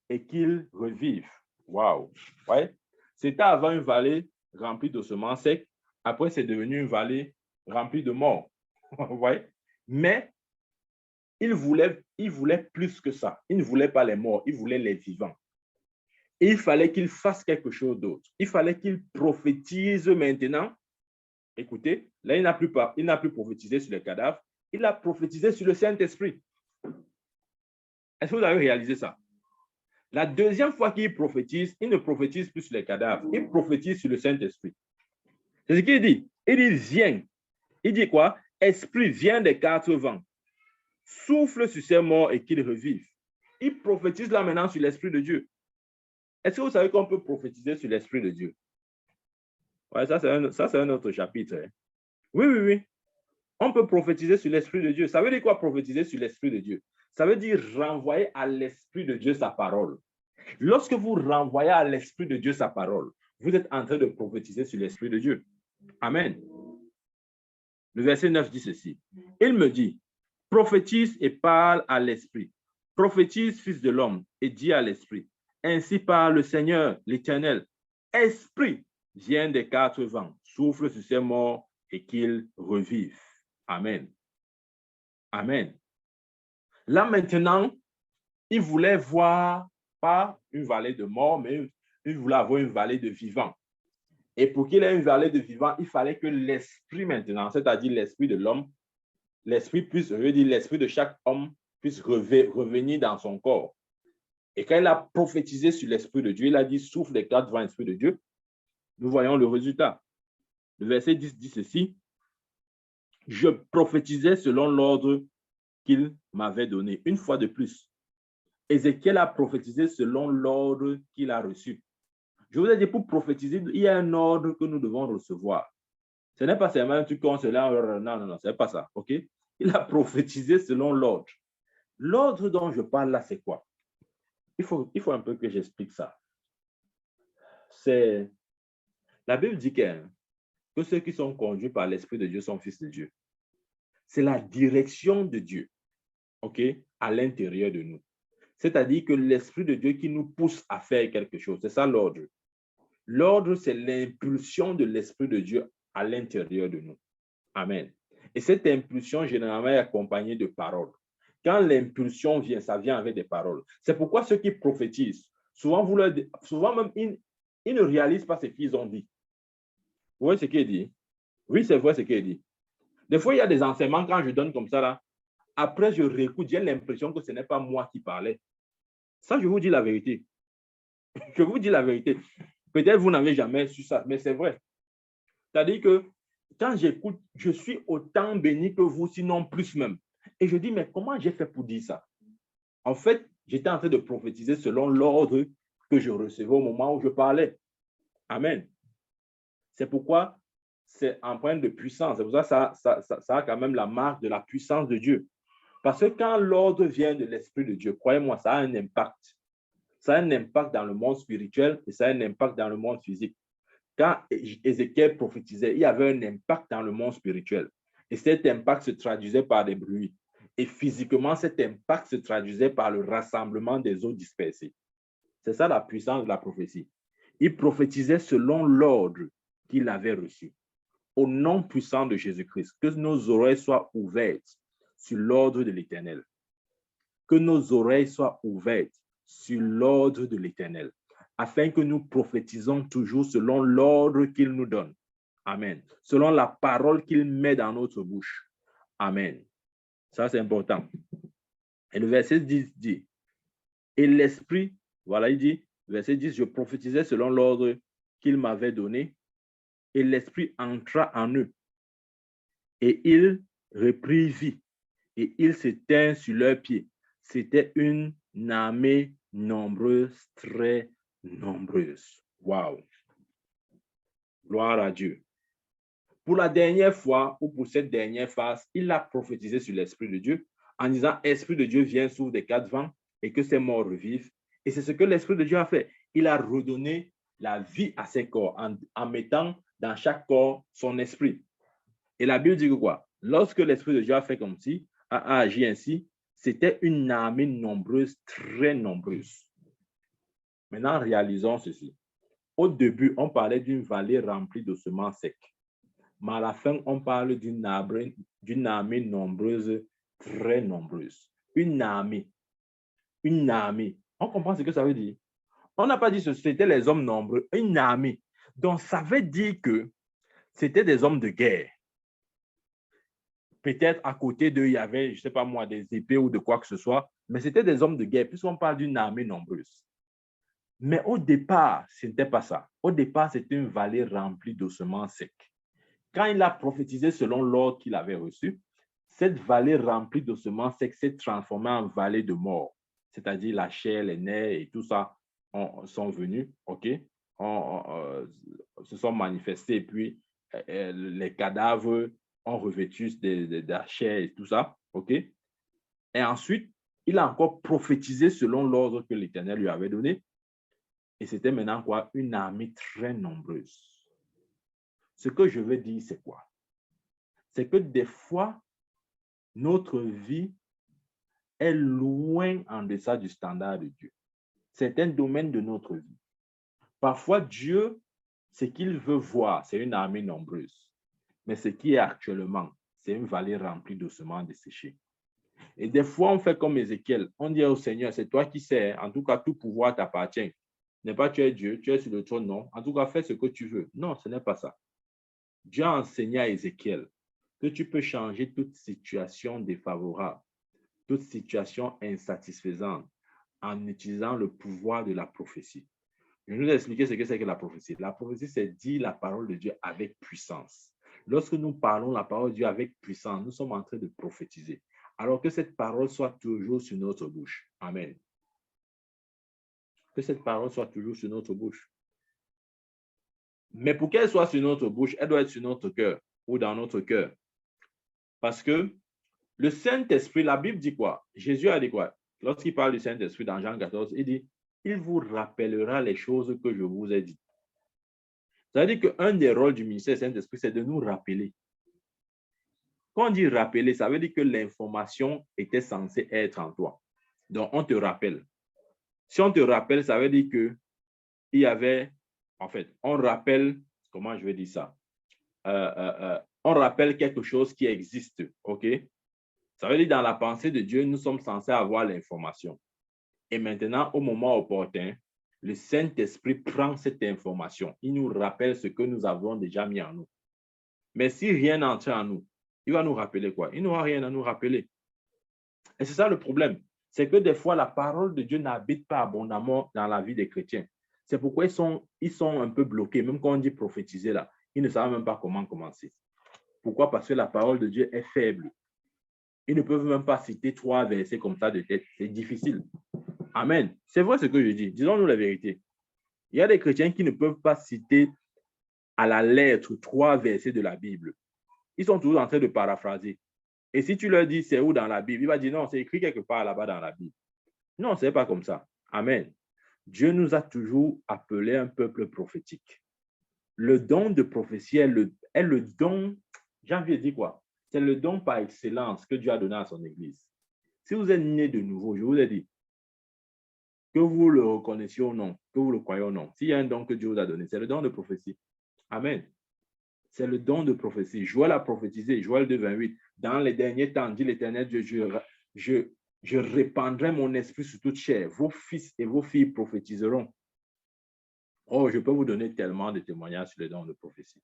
et qu'ils revivent. Waouh! Ouais. C'était avant une vallée remplie d'ossements secs. Après, c'est devenu une vallée remplie de morts. Ouais. Mais il voulait plus que ça. Il ne voulait pas les morts, il voulait les vivants. Et il fallait qu'il fasse quelque chose d'autre. Il fallait qu'il prophétise maintenant. Écoutez, là, il n'a plus prophétisé sur les cadavres, il a prophétisé sur le Saint-Esprit. Est-ce que vous avez réalisé ça? La deuxième fois qu'il prophétise, il ne prophétise plus sur les cadavres, il prophétise sur le Saint-Esprit. C'est ce qu'il dit. Il dit, viens. Il dit quoi? Esprit, viens des quatre vents. Souffle sur ces morts et qu'ils revivent. Il prophétise là maintenant sur l'Esprit de Dieu. Est-ce que vous savez qu'on peut prophétiser sur l'Esprit de Dieu? Ouais, ça, c'est un autre chapitre. Hein. Oui, oui, oui. On peut prophétiser sur l'Esprit de Dieu. Ça veut dire quoi, prophétiser sur l'Esprit de Dieu? Ça veut dire renvoyer à l'Esprit de Dieu sa parole. Lorsque vous renvoyez à l'Esprit de Dieu sa parole, vous êtes en train de prophétiser sur l'Esprit de Dieu. Amen. Le verset 9 dit ceci. Il me dit, prophétise et parle à l'Esprit. Prophétise, fils de l'homme, et dis à l'Esprit. Ainsi parle le Seigneur, l'Éternel. Esprit, viens des quatre vents, souffle sur ces morts et qu'ils revivent. Amen. Amen. Là maintenant, il voulait voir pas une vallée de mort, mais il voulait avoir une vallée de vivants. Et pour qu'il ait une vallée de vivants, il fallait que l'esprit maintenant, c'est-à-dire l'esprit de l'homme, l'esprit puisse, je veux dire, l'esprit de chaque homme puisse revenir dans son corps. Et quand il a prophétisé sur l'esprit de Dieu, il a dit, souffle les quatre vents, esprit de Dieu. Nous voyons le résultat. Le verset 10 dit ceci. Je prophétisais selon l'ordre qu'il m'avait donné. Une fois de plus, Ézéchiel a prophétisé selon l'ordre qu'il a reçu. Je vous ai dit, pour prophétiser, il y a un ordre que nous devons recevoir. Ce n'est pas seulement un truc qu'on se lance. Non, ce n'est pas ça. OK? Il a prophétisé selon l'ordre. L'ordre dont je parle là, c'est quoi? Il faut un peu que j'explique ça. La Bible dit que ceux qui sont conduits par l'Esprit de Dieu sont fils de Dieu. C'est la direction de Dieu, OK, à l'intérieur de nous. C'est-à-dire que l'Esprit de Dieu qui nous pousse à faire quelque chose. C'est ça l'ordre. L'ordre, c'est l'impulsion de l'Esprit de Dieu à l'intérieur de nous. Amen. Et cette impulsion, généralement, est accompagnée de paroles. Quand l'impulsion vient, ça vient avec des paroles. C'est pourquoi ceux qui prophétisent, souvent même, ils ne réalisent pas ce qu'ils ont dit. Vous voyez ce qu'il dit? Oui, c'est vrai ce qu'il dit. Des fois, il y a des enseignements, quand je donne comme ça, là, après, je réécoute, j'ai l'impression que ce n'est pas moi qui parlais. Ça, je vous dis la vérité. Je vous dis la vérité. Peut-être vous n'avez jamais su ça, mais c'est vrai. C'est-à-dire que quand j'écoute, je suis autant béni que vous, sinon plus même. Et je dis, mais comment j'ai fait pour dire ça? En fait, j'étais en train de prophétiser selon l'ordre que je recevais au moment où je parlais. Amen. C'est pourquoi c'est empreinte de puissance. C'est pour ça que ça a quand même la marque de la puissance de Dieu. Parce que quand l'ordre vient de l'Esprit de Dieu, croyez-moi, ça a un impact. Ça a un impact dans le monde spirituel et ça a un impact dans le monde physique. Quand Ézéchiel prophétisait, il y avait un impact dans le monde spirituel. Et cet impact se traduisait par des bruits. Et physiquement, cet impact se traduisait par le rassemblement des eaux dispersées. C'est ça la puissance de la prophétie. Il prophétisait selon l'ordre qu'il avait reçu. Au nom puissant de Jésus-Christ, que nos oreilles soient ouvertes sur l'ordre de l'Éternel. Que nos oreilles soient ouvertes sur l'ordre de l'Éternel, afin que nous prophétisons toujours selon l'ordre qu'il nous donne. Amen. Selon la parole qu'il met dans notre bouche. Amen. Ça, c'est important. Et le verset 10 dit, et l'Esprit, voilà, il dit, verset 10, je prophétisais selon l'ordre qu'il m'avait donné, et l'Esprit entra en eux, et il reprit vie, et ils se tinrent sur leurs pieds. C'était une armée nombreuse, très nombreuse. Wow! Gloire à Dieu. Pour la dernière fois, ou pour cette dernière phase, il a prophétisé sur l'Esprit de Dieu en disant, Esprit de Dieu vient sous des quatre vents et que ces morts revivent. Et c'est ce que l'Esprit de Dieu a fait. Il a redonné la vie à ses corps en mettant dans chaque corps son esprit. Et la Bible dit que quoi? Lorsque l'Esprit de Dieu a fait comme si, a agi ainsi, c'était une armée nombreuse, très nombreuse. Maintenant, réalisons ceci. Au début, on parlait d'une vallée remplie de semences secs. Mais à la fin, on parle d'une armée nombreuse, très nombreuse. Une armée. Une armée. On comprend ce que ça veut dire? On n'a pas dit que c'était les hommes nombreux. Une armée. Donc, ça veut dire que c'était des hommes de guerre. Peut-être à côté d'eux, il y avait, je ne sais pas moi, des épées ou de quoi que ce soit, mais c'était des hommes de guerre, puisqu'on parle d'une armée nombreuse. Mais au départ, ce n'était pas ça. Au départ, c'était une vallée remplie d'ossements secs. Quand il a prophétisé selon l'ordre qu'il avait reçu, cette vallée remplie d'ossements secs s'est transformée en vallée de mort. C'est-à-dire la chair, les nerfs et tout ça sont venus, OK? Se sont manifestés et puis les cadavres ont revêtu de la chair et tout ça, OK? Et ensuite, il a encore prophétisé selon l'ordre que l'Éternel lui avait donné. Et c'était maintenant quoi? Une armée très nombreuse. Ce que je veux dire, c'est quoi? C'est que des fois, notre vie est loin en deçà du standard de Dieu. C'est un domaine de notre vie. Parfois, Dieu, ce qu'il veut voir, c'est une armée nombreuse. Mais ce qui est actuellement, c'est une vallée remplie d'ossements desséchés. Et des fois, on fait comme Ézéchiel. On dit au Seigneur, c'est toi qui sais. En tout cas, tout pouvoir t'appartient. N'est pas tu es Dieu, tu es sur le trône, non. En tout cas, fais ce que tu veux. Non, ce n'est pas ça. Dieu a enseigné à Ézéchiel que tu peux changer toute situation défavorable, toute situation insatisfaisante en utilisant le pouvoir de la prophétie. Je vais vous expliquer ce que c'est que la prophétie. La prophétie, c'est dire la parole de Dieu avec puissance. Lorsque nous parlons la parole de Dieu avec puissance, nous sommes en train de prophétiser. Alors que cette parole soit toujours sur notre bouche. Amen. Que cette parole soit toujours sur notre bouche. Mais pour qu'elle soit sur notre bouche, elle doit être sur notre cœur ou dans notre cœur. Parce que le Saint-Esprit, la Bible dit quoi? Jésus a dit quoi? Lorsqu'il parle du Saint-Esprit dans Jean 14, il dit, il vous rappellera les choses que je vous ai dites. Ça veut dire qu'un des rôles du ministère du Saint-Esprit, c'est de nous rappeler. Quand on dit rappeler, ça veut dire que l'information était censée être en toi. Donc, on te rappelle. Si on te rappelle, ça veut dire que il y avait, en fait, on rappelle, comment je vais dire ça? On rappelle quelque chose qui existe, OK? Ça veut dire dans la pensée de Dieu, nous sommes censés avoir l'information. Et maintenant, au moment opportun, le Saint-Esprit prend cette information. Il nous rappelle ce que nous avons déjà mis en nous. Mais si rien n'entre en nous, il va nous rappeler quoi? Il n'aura rien à nous rappeler. Et c'est ça le problème. C'est que des fois, la parole de Dieu n'habite pas abondamment dans la vie des chrétiens. C'est pourquoi ils sont un peu bloqués. Même quand on dit prophétiser là, ils ne savent même pas comment commencer. Pourquoi? Parce que la parole de Dieu est faible. Ils ne peuvent même pas citer 3 versets comme ça de tête. C'est difficile. Amen. C'est vrai ce que je dis. Disons-nous la vérité. Il y a des chrétiens qui ne peuvent pas citer à la lettre 3 versets de la Bible. Ils sont toujours en train de paraphraser. Et si tu leur dis c'est où dans la Bible, il va dire non, c'est écrit quelque part là-bas dans la Bible. Non, ce n'est pas comme ça. Amen. Dieu nous a toujours appelés un peuple prophétique. Le don de prophétie est le don, j'ai envie de dire quoi? C'est le don par excellence que Dieu a donné à son Église. Si vous êtes né de nouveau, je vous ai dit, que vous le reconnaissiez ou non, que vous le croyez ou non, s'il y a un don que Dieu vous a donné, c'est le don de prophétie. Amen. C'est le don de prophétie. Joël a prophétisé, Joël 2, 28. Dans les derniers temps, dit l'Éternel Dieu, je répandrai mon esprit sur toute chair. Vos fils et vos filles prophétiseront. Oh, je peux vous donner tellement de témoignages sur le don de prophétie.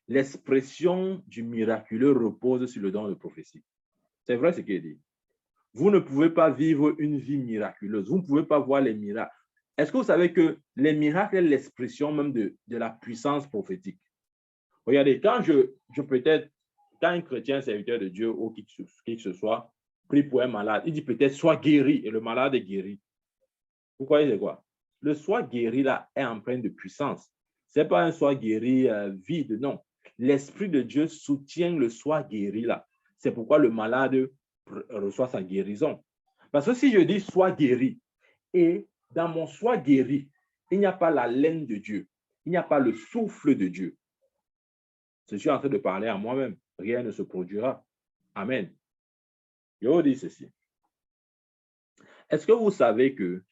L'expression du miraculeux repose sur le don de prophétie. C'est vrai ce qu'il est dit. Vous ne pouvez pas vivre une vie miraculeuse. Vous ne pouvez pas voir les miracles. Est-ce que vous savez que les miracles est l'expression même de la puissance prophétique? Regardez, quand quand un chrétien serviteur de Dieu ou qui que ce soit prie pour un malade, il dit peut-être sois guéri et le malade est guéri. Vous croyez c'est quoi? Le sois guéri là est empreint de puissance. Ce n'est pas un sois guéri vide, non. L'Esprit de Dieu soutient le sois guéri là. C'est pourquoi le malade reçoit sa guérison. Parce que si je dis sois guéri et dans mon sois guéri, il n'y a pas la laine de Dieu, il n'y a pas le souffle de Dieu. Je suis en train de parler à moi-même. Rien ne se produira. Amen. Je vous dis ceci. Est-ce que vous savez que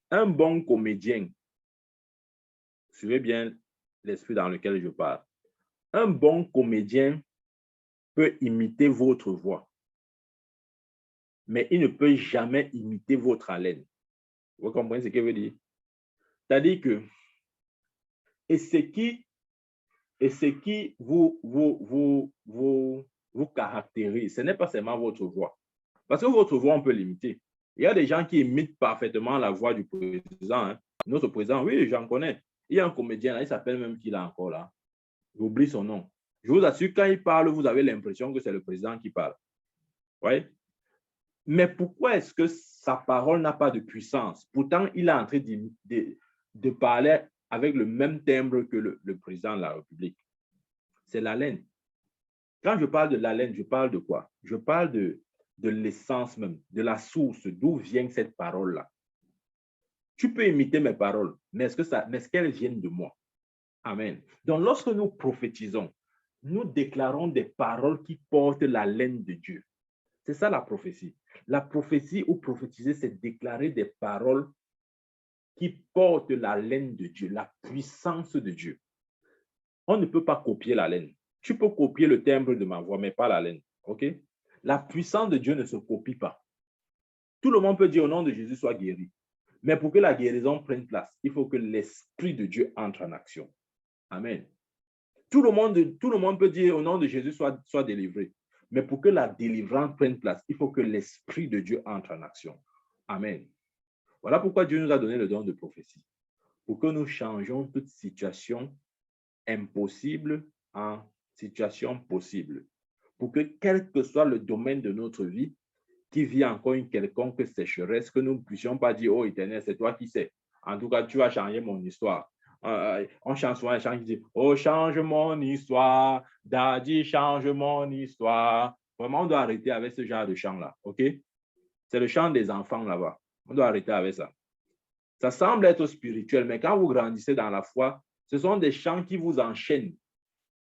un bon comédien, suivez bien l'esprit dans lequel je parle, un bon comédien peut imiter votre voix, mais il ne peut jamais imiter votre haleine. Vous comprenez ce que je veux dire? C'est-à-dire que, et ce qui vous caractérise, ce n'est pas seulement votre voix. Parce que votre voix, on peut l'imiter. Il y a des gens qui imitent parfaitement la voix du président. Hein. Notre président, oui, j'en connais. Il y a un comédien, là, il s'appelle même qui là encore là. J'oublie son nom. Je vous assure, quand il parle, vous avez l'impression que c'est le président qui parle. Oui. Mais pourquoi est-ce que sa parole n'a pas de puissance? Pourtant, il est en train de parler avec le même timbre que le président de la République. C'est l'haleine. Quand je parle de l'haleine, je parle de quoi? Je parle de l'essence même, de la source, d'où vient cette parole-là. Tu peux imiter mes paroles, mais est-ce qu'elles viennent de moi? Amen. Donc, lorsque nous prophétisons, nous déclarons des paroles qui portent la laine de Dieu. C'est ça la prophétie. La prophétie ou prophétiser, c'est déclarer des paroles qui portent la laine de Dieu, la puissance de Dieu. On ne peut pas copier la laine. Tu peux copier le timbre de ma voix, mais pas la laine. OK? La puissance de Dieu ne se copie pas. Tout le monde peut dire au nom de Jésus, sois guéri. Mais pour que la guérison prenne place, il faut que l'Esprit de Dieu entre en action. Amen. Tout le monde peut dire au nom de Jésus, sois délivré. Mais pour que la délivrance prenne place, il faut que l'Esprit de Dieu entre en action. Amen. Voilà pourquoi Dieu nous a donné le don de prophétie. Pour que nous changions toute situation impossible en situation possible. Pour que quel que soit le domaine de notre vie, qui vit encore une quelconque sécheresse, que nous ne puissions pas dire, oh Éternel, c'est toi qui sais. En tout cas, tu vas changer mon histoire. On chante souvent un chant qui dit, oh, change mon histoire, Daddy, change mon histoire. Vraiment, on doit arrêter avec ce genre de chant-là, OK? C'est le chant des enfants là-bas. On doit arrêter avec ça. Ça semble être spirituel, mais quand vous grandissez dans la foi, ce sont des chants qui vous enchaînent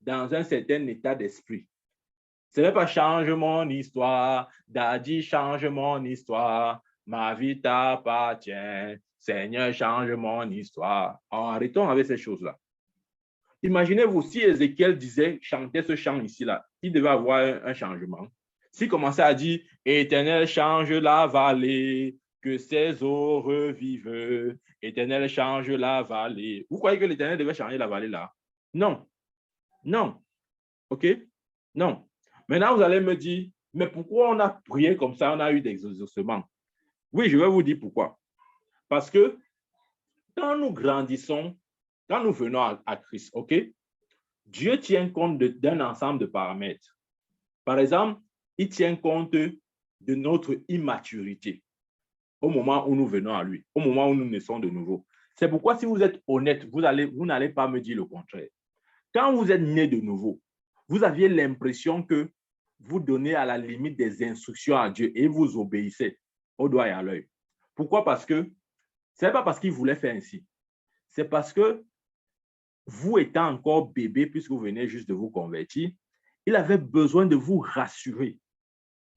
dans un certain état d'esprit. Ce n'est pas change mon histoire, Daddy change mon histoire, ma vie t'appartient, Seigneur change mon histoire. Alors, arrêtons avec ces choses-là. Imaginez-vous si Ézéchiel chantait ce chant ici-là, il devait avoir un changement. S'il commençait à dire, Éternel change la vallée, que ses eaux revivent, Éternel change la vallée. Vous croyez que l'Éternel devait changer la vallée là? Non. Non. OK? Non. Maintenant, vous allez me dire, mais pourquoi on a prié comme ça, on a eu des exaucements? Oui, je vais vous dire pourquoi. Parce que quand nous grandissons, quand nous venons à Christ, OK, Dieu tient compte d'un ensemble de paramètres. Par exemple, il tient compte de notre immaturité au moment où nous venons à lui, au moment où nous naissons de nouveau. C'est pourquoi si vous êtes honnête, vous n'allez pas me dire le contraire. Quand vous êtes né de nouveau, vous aviez l'impression que vous donnez à la limite des instructions à Dieu et vous obéissez au doigt et à l'œil. Pourquoi? Parce que ce n'est pas parce qu'il voulait faire ainsi. C'est parce que vous étant encore bébé, puisque vous venez juste de vous convertir, il avait besoin de vous rassurer.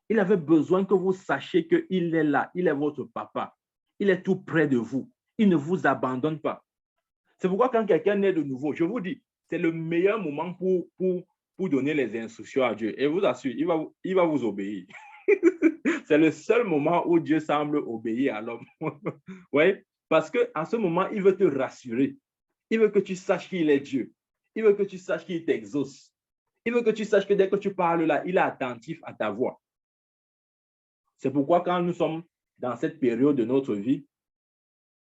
Il avait besoin que vous sachiez qu'il est là, il est votre papa. Il est tout près de vous. Il ne vous abandonne pas. C'est pourquoi quand quelqu'un naît de nouveau, je vous dis, c'est le meilleur moment pour donner les instructions à Dieu. Et je vous assure, il va vous obéir. C'est le seul moment où Dieu semble obéir à l'homme. Oui, parce qu'en ce moment, il veut te rassurer. Il veut que tu saches qu'il est Dieu. Il veut que tu saches qu'il t'exauce. Il veut que tu saches que dès que tu parles là, il est attentif à ta voix. C'est pourquoi quand nous sommes dans cette période de notre vie,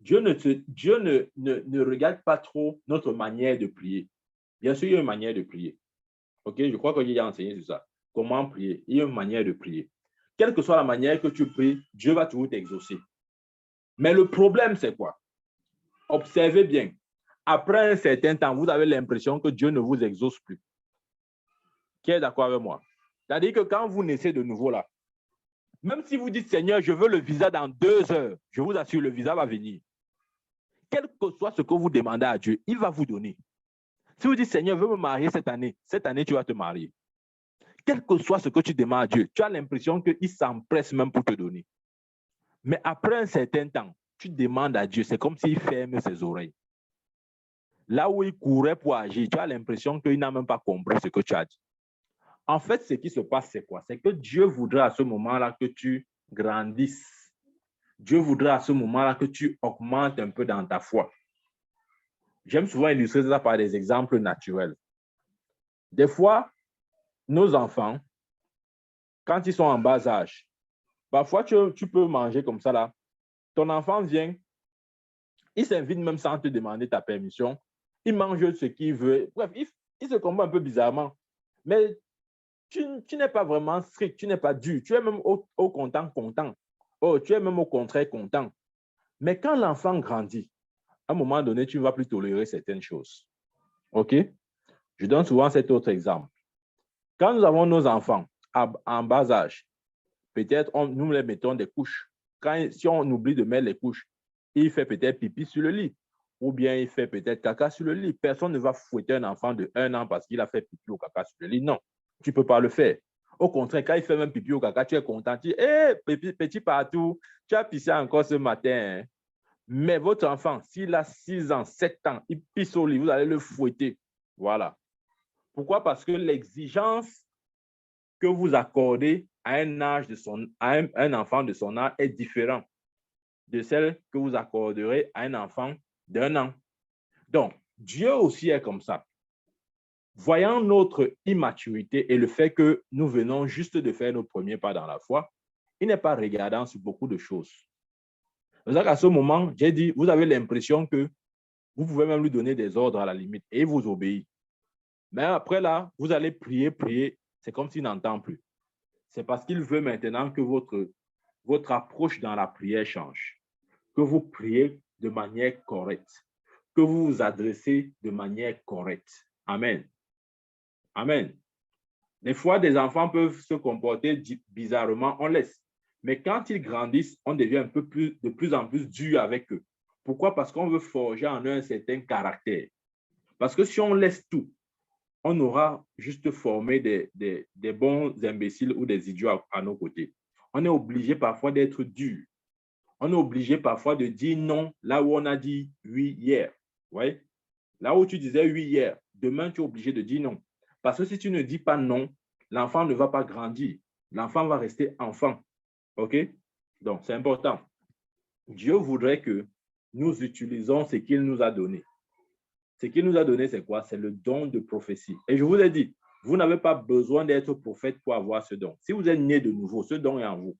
Dieu ne regarde pas trop notre manière de prier. Bien sûr, il y a une manière de prier. OK, je crois que j'ai enseigné sur ça. Comment prier? Il y a une manière de prier. Quelle que soit la manière que tu pries, Dieu va toujours t'exaucer. Mais le problème, c'est quoi? Observez bien. Après un certain temps, vous avez l'impression que Dieu ne vous exauce plus. Qui est d'accord avec moi? C'est-à-dire que quand vous naissez de nouveau là, même si vous dites, Seigneur, je veux le visa dans 2 heures, je vous assure, le visa va venir. Quel que soit ce que vous demandez à Dieu, il va vous donner. Si vous dites, Seigneur, je veux me marier cette année, tu vas te marier. Quel que soit ce que tu demandes à Dieu, tu as l'impression qu'il s'empresse même pour te donner. Mais après un certain temps, tu demandes à Dieu, c'est comme s'il ferme ses oreilles. Là où il courait pour agir, tu as l'impression qu'il n'a même pas compris ce que tu as dit. En fait, ce qui se passe, c'est quoi? C'est que Dieu voudrait à ce moment-là que tu grandisses. Dieu voudrait à ce moment-là que tu augmentes un peu dans ta foi. J'aime souvent illustrer ça par des exemples naturels. Des fois, nos enfants, quand ils sont en bas âge, parfois tu peux manger comme ça là. Ton enfant vient, il s'invite même sans te demander ta permission. Il mange ce qu'il veut. Bref, il se comporte un peu bizarrement. Mais tu n'es pas vraiment strict, tu n'es pas dur. Tu es même au content. Oh, tu es même au contraire content. Mais quand l'enfant grandit, à un moment donné, tu ne vas plus tolérer certaines choses. OK? Je donne souvent cet autre exemple. Quand nous avons nos enfants en bas âge, peut-être nous les mettons des couches. Si on oublie de mettre les couches, il fait peut-être pipi sur le lit ou bien il fait peut-être caca sur le lit. Personne ne va fouetter un enfant de 1 an parce qu'il a fait pipi ou caca sur le lit. Non, tu ne peux pas le faire. Au contraire, quand il fait même pipi ou caca, tu es content. Tu dis, hé, petit partout, tu as pissé encore ce matin. Hein? Mais votre enfant, s'il a 6 ans, 7 ans, il pisse au lit, vous allez le fouetter. Voilà. Pourquoi? Parce que l'exigence que vous accordez à un enfant de son âge est différente de celle que vous accorderez à un enfant d'1 an. Donc, Dieu aussi est comme ça. Voyant notre immaturité et le fait que nous venons juste de faire nos premiers pas dans la foi, il n'est pas regardant sur beaucoup de choses. C'est pour ça qu'à ce moment, j'ai dit, vous avez l'impression que vous pouvez même lui donner des ordres à la limite et il vous obéit. Mais après là, vous allez prier, c'est comme s'il n'entend plus. C'est parce qu'il veut maintenant que votre approche dans la prière change, que vous priez de manière correcte, que vous vous adressez de manière correcte. Amen. Amen. Des fois, des enfants peuvent se comporter bizarrement, on laisse. Mais quand ils grandissent, on devient de plus en plus dur avec eux. Pourquoi? Parce qu'on veut forger en eux un certain caractère. Parce que si on laisse tout, on aura juste formé des bons imbéciles ou des idiots à nos côtés. On est obligé parfois d'être dur. On est obligé parfois de dire non là où on a dit oui hier. Ouais? Là où tu disais oui hier, demain tu es obligé de dire non. Parce que si tu ne dis pas non, l'enfant ne va pas grandir. L'enfant va rester enfant. OK? Donc, c'est important. Dieu voudrait que nous utilisons ce qu'il nous a donné. Ce qu'il nous a donné, c'est quoi? C'est le don de prophétie. Et je vous ai dit, vous n'avez pas besoin d'être prophète pour avoir ce don. Si vous êtes né de nouveau, ce don est en vous.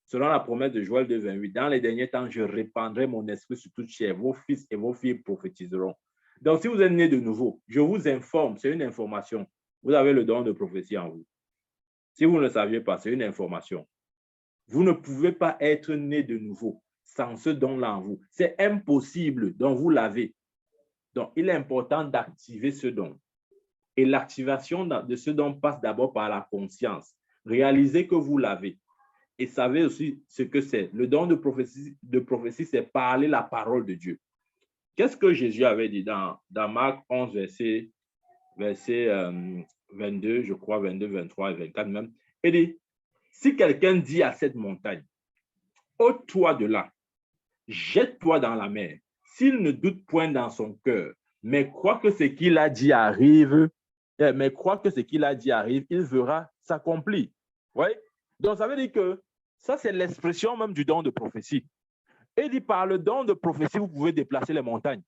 Selon la promesse de Joël 2,28, dans les derniers temps, je répandrai mon esprit sur toute chair. Vos fils et vos filles prophétiseront. Donc, si vous êtes né de nouveau, je vous informe, c'est une information. Vous avez le don de prophétie en vous. Si vous ne le saviez pas, c'est une information. Vous ne pouvez pas être né de nouveau sans ce don-là en vous. C'est impossible, donc vous l'avez. Donc, il est important d'activer ce don. Et l'activation de ce don passe d'abord par la conscience. Réalisez que vous l'avez. Et savez aussi ce que c'est. Le don de prophétie, c'est parler la parole de Dieu. Qu'est-ce que Jésus avait dit dans Marc 11, verset 22, je crois, 22, 23 et 24 même. Il dit, si quelqu'un dit à cette montagne, ôte-toi de là, jette-toi dans la mer, s'il ne doute point dans son cœur, mais croit que ce qu'il a dit arrive, il verra s'accomplir. Oui? Donc, ça veut dire que ça, c'est l'expression même du don de prophétie. Et il dit, par le don de prophétie, vous pouvez déplacer les montagnes.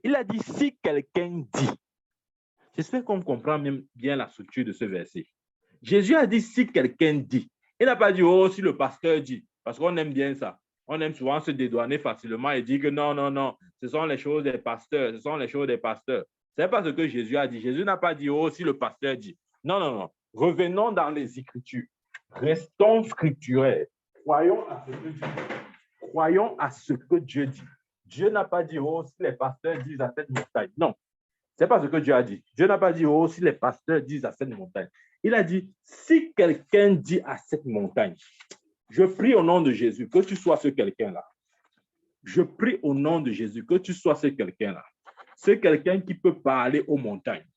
Il a dit, si quelqu'un dit, j'espère qu'on comprend même bien la structure de ce verset. Jésus a dit, si quelqu'un dit. Il n'a pas dit, oh, si le pasteur dit, parce qu'on aime bien ça. On aime souvent se dédouaner facilement et dire que non, non, non, ce sont les choses des pasteurs, ce sont les choses des pasteurs. Ce n'est pas ce que Jésus a dit. Jésus n'a pas dit, oh, si le pasteur dit. Non, non, non. Revenons dans les Écritures. Restons scripturaires. Croyons à ce que Dieu dit. Croyons à ce que Dieu dit. Dieu n'a pas dit, oh, si les pasteurs disent à cette montagne. Non, ce n'est pas ce que Dieu a dit. Dieu n'a pas dit, oh, si les pasteurs disent à cette montagne. Il a dit, si quelqu'un dit à cette montagne, je prie au nom de Jésus que tu sois ce quelqu'un-là. Je prie au nom de Jésus que tu sois ce quelqu'un-là. C'est quelqu'un qui peut parler aux montagnes.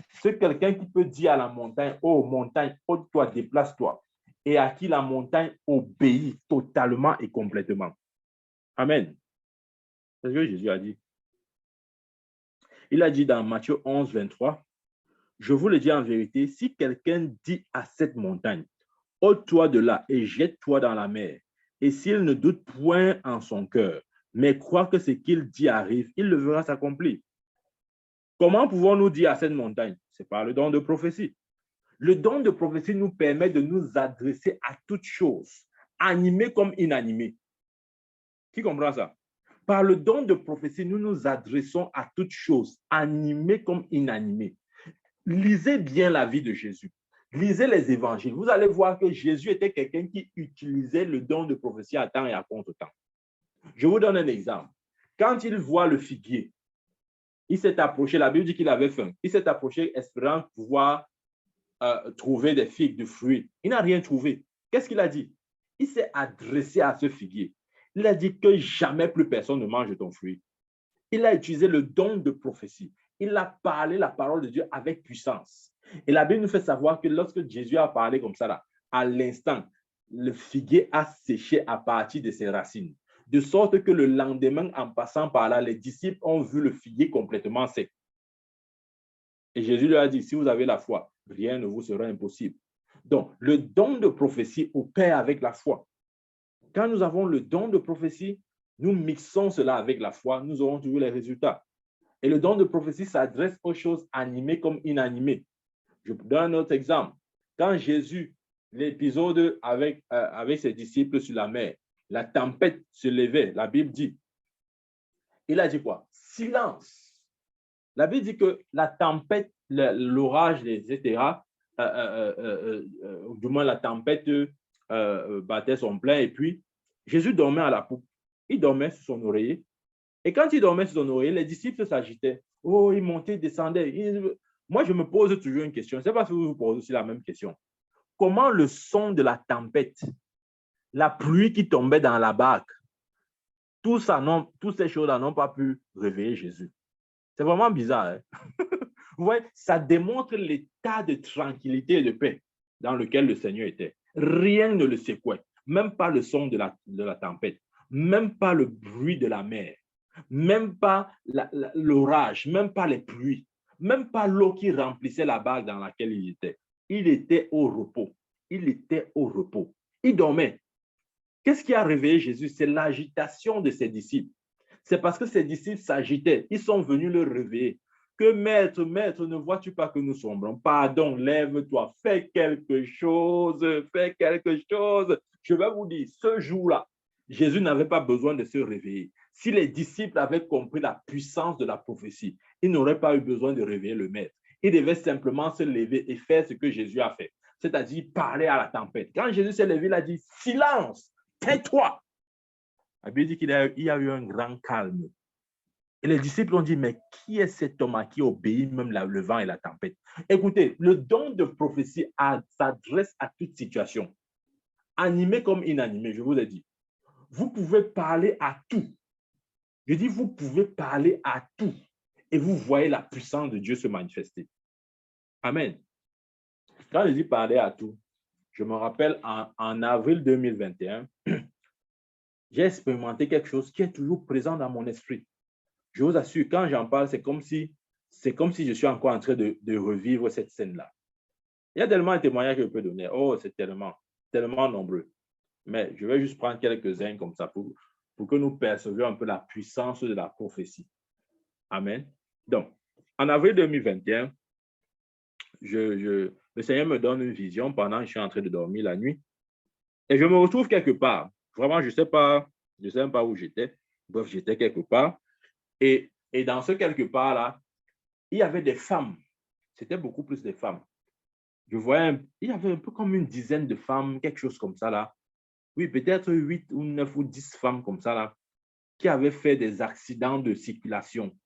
C'est quelqu'un qui peut dire à la montagne, oh montagne, ôte-toi, déplace-toi. Et à qui la montagne obéit totalement et complètement. Amen. C'est ce que Jésus a dit. Il a dit dans Matthieu 11, 23, je vous le dis en vérité, si quelqu'un dit à cette montagne, ôte-toi de là et jette-toi dans la mer, et s'il ne doute point en son cœur, mais croit que ce qu'il dit arrive, il le verra s'accomplir. Comment pouvons-nous dire à cette montagne? C'est par le don de prophétie. Le don de prophétie nous permet de nous adresser à toutes choses, animées comme inanimées. Qui comprend ça? Par le don de prophétie, nous nous adressons à toutes choses, animées comme inanimées. Lisez bien la vie de Jésus. Lisez les évangiles. Vous allez voir que Jésus était quelqu'un qui utilisait le don de prophétie à temps et à contre-temps. Je vous donne un exemple. Quand il voit le figuier, il s'est approché, la Bible dit qu'il avait faim. Il s'est approché espérant pouvoir trouver des figues, du fruit. Il n'a rien trouvé. Qu'est-ce qu'il a dit? Il s'est adressé à ce figuier. Il a dit que jamais plus personne ne mange ton fruit. Il a utilisé le don de prophétie. Il a parlé la parole de Dieu avec puissance. Et la Bible nous fait savoir que lorsque Jésus a parlé comme ça, là, à l'instant, le figuier a séché à partir de ses racines. De sorte que le lendemain, en passant par là, les disciples ont vu le figuier complètement sec. Et Jésus leur a dit, si vous avez la foi, rien ne vous sera impossible. Donc, le don de prophétie opère avec la foi. Quand nous avons le don de prophétie, nous mixons cela avec la foi, nous aurons toujours les résultats. Et le don de prophétie s'adresse aux choses animées comme inanimées. Je vous donne un autre exemple. Quand Jésus, l'épisode avec ses disciples sur la mer, la tempête se levait, la Bible dit, il a dit quoi? Silence. La Bible dit que la tempête, l'orage, etc., du moins la tempête battait son plein et puis Jésus dormait à la poupe. Il dormait sur son oreiller. Et quand il dormait sur son oreiller, les disciples s'agitaient. Oh, ils montaient, descendaient. Moi, je me pose toujours une question. Je ne sais pas si vous vous posez aussi la même question. Comment le son de la tempête, la pluie qui tombait dans la barque, toutes ces choses-là n'ont pas pu réveiller Jésus? C'est vraiment bizarre. Hein? Vous voyez, ça démontre l'état de tranquillité et de paix dans lequel le Seigneur était. Rien ne le secouait, même pas le son de la tempête, même pas le bruit de la mer, même pas l'orage, même pas les pluies, même pas l'eau qui remplissait la barque dans laquelle il était. Il était au repos. Il était au repos. Il dormait. Qu'est-ce qui a réveillé Jésus? C'est l'agitation de ses disciples. C'est parce que ses disciples s'agitaient. Ils sont venus le réveiller. Que maître, maître, ne vois-tu pas que nous sombrons? Pardon, lève-toi, fais quelque chose, fais quelque chose. Je vais vous dire, ce jour-là, Jésus n'avait pas besoin de se réveiller. Si les disciples avaient compris la puissance de la prophétie, ils n'auraient pas eu besoin de réveiller le maître. Ils devaient simplement se lever et faire ce que Jésus a fait, c'est-à-dire parler à la tempête. Quand Jésus s'est levé, il a dit, silence, tais-toi. La Bible dit qu'il y a eu un grand calme. Et les disciples ont dit, mais qui est cet homme qui obéit même le vent et la tempête? Écoutez, le don de prophétie s'adresse à toute situation, animé comme inanimé, je vous ai dit. Vous pouvez parler à tout. Je dis, vous pouvez parler à tout. Et vous voyez la puissance de Dieu se manifester. Amen. Quand je dis parler à tout, je me rappelle en avril 2021, j'ai expérimenté quelque chose qui est toujours présent dans mon esprit. Je vous assure, quand j'en parle, c'est comme si je suis encore en train de revivre cette scène-là. Il y a tellement de témoignages que je peux donner. Oh, c'est tellement nombreux. Mais je vais juste prendre quelques-uns comme ça pour que nous percevions un peu la puissance de la prophétie. Amen. Donc, en avril 2021, le Seigneur me donne une vision pendant que je suis en train de dormir la nuit. Et je me retrouve quelque part. Vraiment, je ne sais pas où j'étais. Bref, j'étais quelque part. Et dans ce quelque part-là, il y avait des femmes. C'était beaucoup plus des femmes. Je voyais, il y avait un peu comme une dizaine de femmes, quelque chose comme ça là. Oui, peut-être 8 ou 9 ou 10 femmes comme ça là, qui avaient fait des accidents de circulation.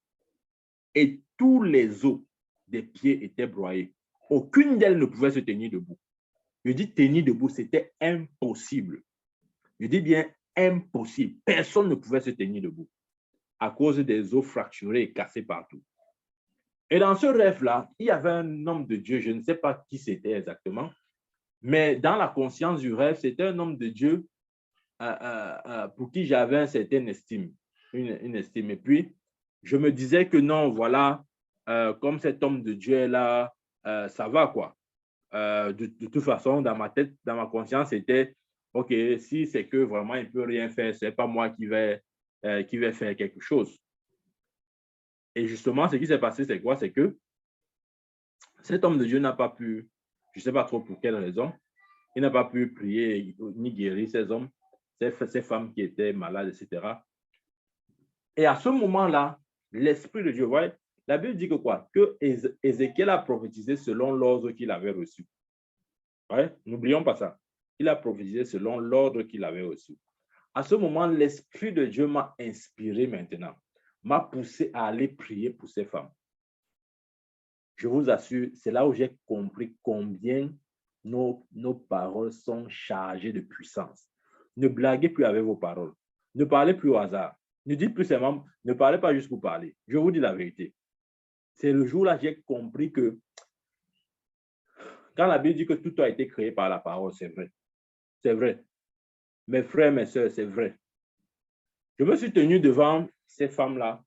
Et tous les os des pieds étaient broyés. Aucune d'elles ne pouvait se tenir debout. Je dis tenir debout, c'était impossible. Je dis bien impossible. Personne ne pouvait se tenir debout à cause des os fracturés et cassés partout. Et dans ce rêve-là, il y avait un homme de Dieu, je ne sais pas qui c'était exactement, mais dans la conscience du rêve, c'était un homme de Dieu pour qui j'avais une certaine estime, une estime. Et puis, je me disais que non, voilà, comme cet homme de Dieu est là, ça va quoi. De toute façon, dans ma tête, dans ma conscience, c'était, OK, si c'est que vraiment il ne peut rien faire, ce n'est pas moi qui vais faire quelque chose. Et justement, ce qui s'est passé, c'est quoi? C'est que cet homme de Dieu n'a pas pu, je ne sais pas trop pour quelle raison, il n'a pas pu prier ni guérir ces hommes, ces femmes qui étaient malades, etc. Et à ce moment-là, l'Esprit de Dieu, voyez, la Bible dit que quoi? Que Ézéchiel a prophétisé selon l'ordre qu'il avait reçu. Ouais, n'oublions pas ça. Il a prophétisé selon l'ordre qu'il avait reçu. À ce moment, l'Esprit de Dieu m'a inspiré maintenant, m'a poussé à aller prier pour ces femmes. Je vous assure, c'est là où j'ai compris combien nos paroles sont chargées de puissance. Ne blaguez plus avec vos paroles. Ne parlez plus au hasard. Ne dites plus seulement, ne parlez pas juste pour parler. Je vous dis la vérité. C'est le jour-là que j'ai compris que quand la Bible dit que tout a été créé par la parole, c'est vrai. C'est vrai. Mes frères, mes sœurs, c'est vrai. Je me suis tenu devant ces femmes-là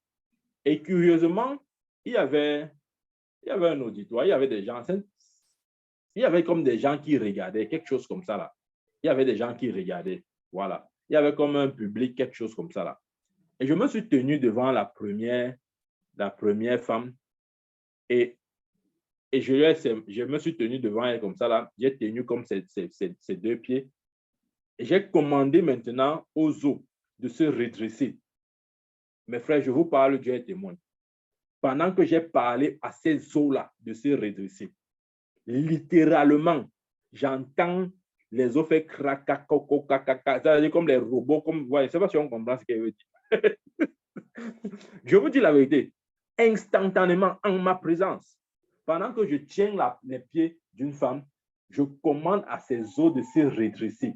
et curieusement, il y avait un auditoire, il y avait des gens, il y avait comme des gens qui regardaient, quelque chose comme ça là. Il y avait des gens qui regardaient, voilà. Il y avait comme un public, quelque chose comme ça là. Et je me suis tenu devant la première femme et je me suis tenu devant elle comme ça là. J'ai tenu comme ces deux pieds. Et j'ai commandé maintenant aux os de se redresser. Mes frères, je vous parle, Dieu est témoin. Pendant que j'ai parlé à ces os-là de se redresser, littéralement, j'entends les os faire crac, c'est comme les robots, comme, ouais, je ne sais pas si on comprend ce qu'elle veut dire. Je vous dis la vérité, instantanément, en ma présence, pendant que je tiens les pieds d'une femme, je commande à ces os de se redresser.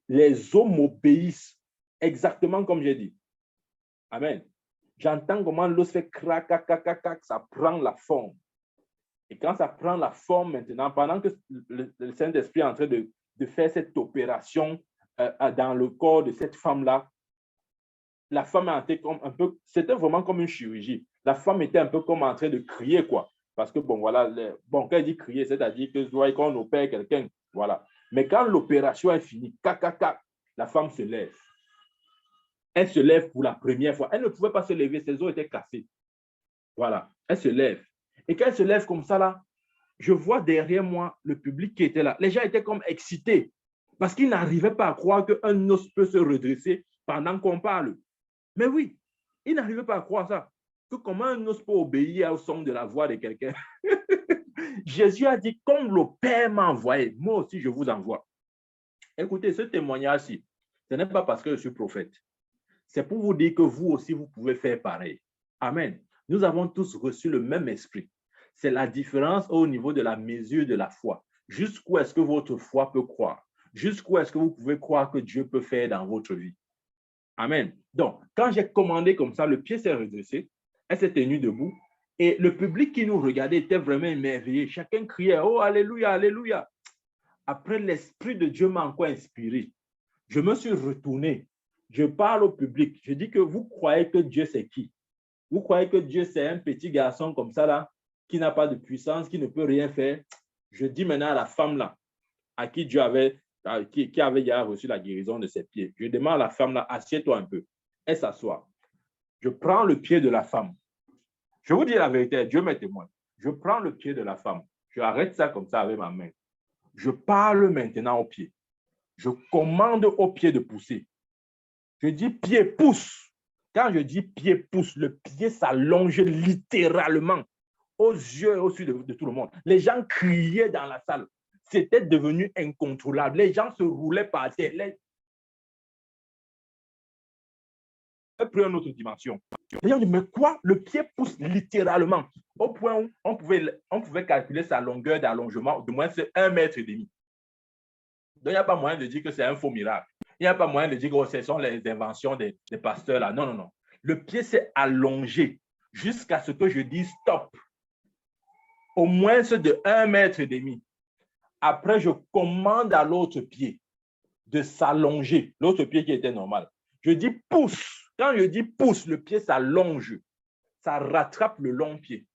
Les os m'obéissent exactement comme j'ai dit. Amen. J'entends comment l'os fait crac, ça prend la forme. Et quand ça prend la forme maintenant, pendant que le Saint-Esprit est en train de faire cette opération dans le corps de cette femme-là, la femme a été comme un peu, c'était vraiment comme une chirurgie. La femme était un peu comme en train de crier, quoi. Parce que, bon, voilà, quand elle dit crier, c'est-à-dire que quand on opère quelqu'un, voilà. Mais quand l'opération est finie, la femme se lève. Elle se lève pour la première fois. Elle ne pouvait pas se lever, ses os étaient cassés. Voilà, elle se lève. Et quand elle se lève comme ça, là, je vois derrière moi le public qui était là. Les gens étaient comme excités parce qu'ils n'arrivaient pas à croire qu'un os peut se redresser pendant qu'on parle. Mais oui, ils n'arrivaient pas à croire ça. Que comment un os peut obéir au son de la voix de quelqu'un. Jésus a dit, comme le Père m'a envoyé, moi aussi je vous envoie. Écoutez, ce témoignage-ci, ce n'est pas parce que je suis prophète. C'est pour vous dire que vous aussi, vous pouvez faire pareil. Amen. Nous avons tous reçu le même esprit. C'est la différence au niveau de la mesure de la foi. Jusqu'où est-ce que votre foi peut croire? Jusqu'où est-ce que vous pouvez croire que Dieu peut faire dans votre vie? Amen. Donc, quand j'ai commandé comme ça, le pied s'est redressé, elle s'est tenue debout et le public qui nous regardait était vraiment émerveillé. Chacun criait, oh, alléluia, alléluia. Après, l'Esprit de Dieu m'a encore inspiré. Je me suis retourné. Je parle au public. Je dis que vous croyez que Dieu, c'est qui? Vous croyez que Dieu, c'est un petit garçon comme ça, là, qui n'a pas de puissance, qui ne peut rien faire? Je dis maintenant à la femme, là, à qui Dieu avait, qui avait déjà reçu la guérison de ses pieds. Je demande à la femme, là, assieds-toi un peu. Elle s'assoit. Je prends le pied de la femme. Je vous dis la vérité, Dieu m'est témoin. Je prends le pied de la femme. Je arrête ça comme ça avec ma main. Je parle maintenant au pied. Je commande au pied de pousser. Je dis pied pousse. Quand je dis pied pousse, le pied s'allonge littéralement aux yeux et aux yeux de tout le monde. Les gens criaient dans la salle. C'était devenu incontrôlable. Les gens se roulaient par terre. Pris une autre dimension. Les gens disent, mais quoi? Le pied pousse littéralement au point où on pouvait calculer sa longueur d'allongement de moins c'est 1,5 mètre. Donc, il n'y a pas moyen de dire que c'est un faux miracle. Il n'y a pas moyen de dire que ce sont les inventions des pasteurs là. Non, non, non. Le pied s'est allongé jusqu'à ce que je dise stop. Au moins de 1,5 mètre. Après, je commande à l'autre pied de s'allonger. L'autre pied qui était normal. Je dis pousse. Quand je dis pousse, le pied s'allonge. Ça rattrape le long pied.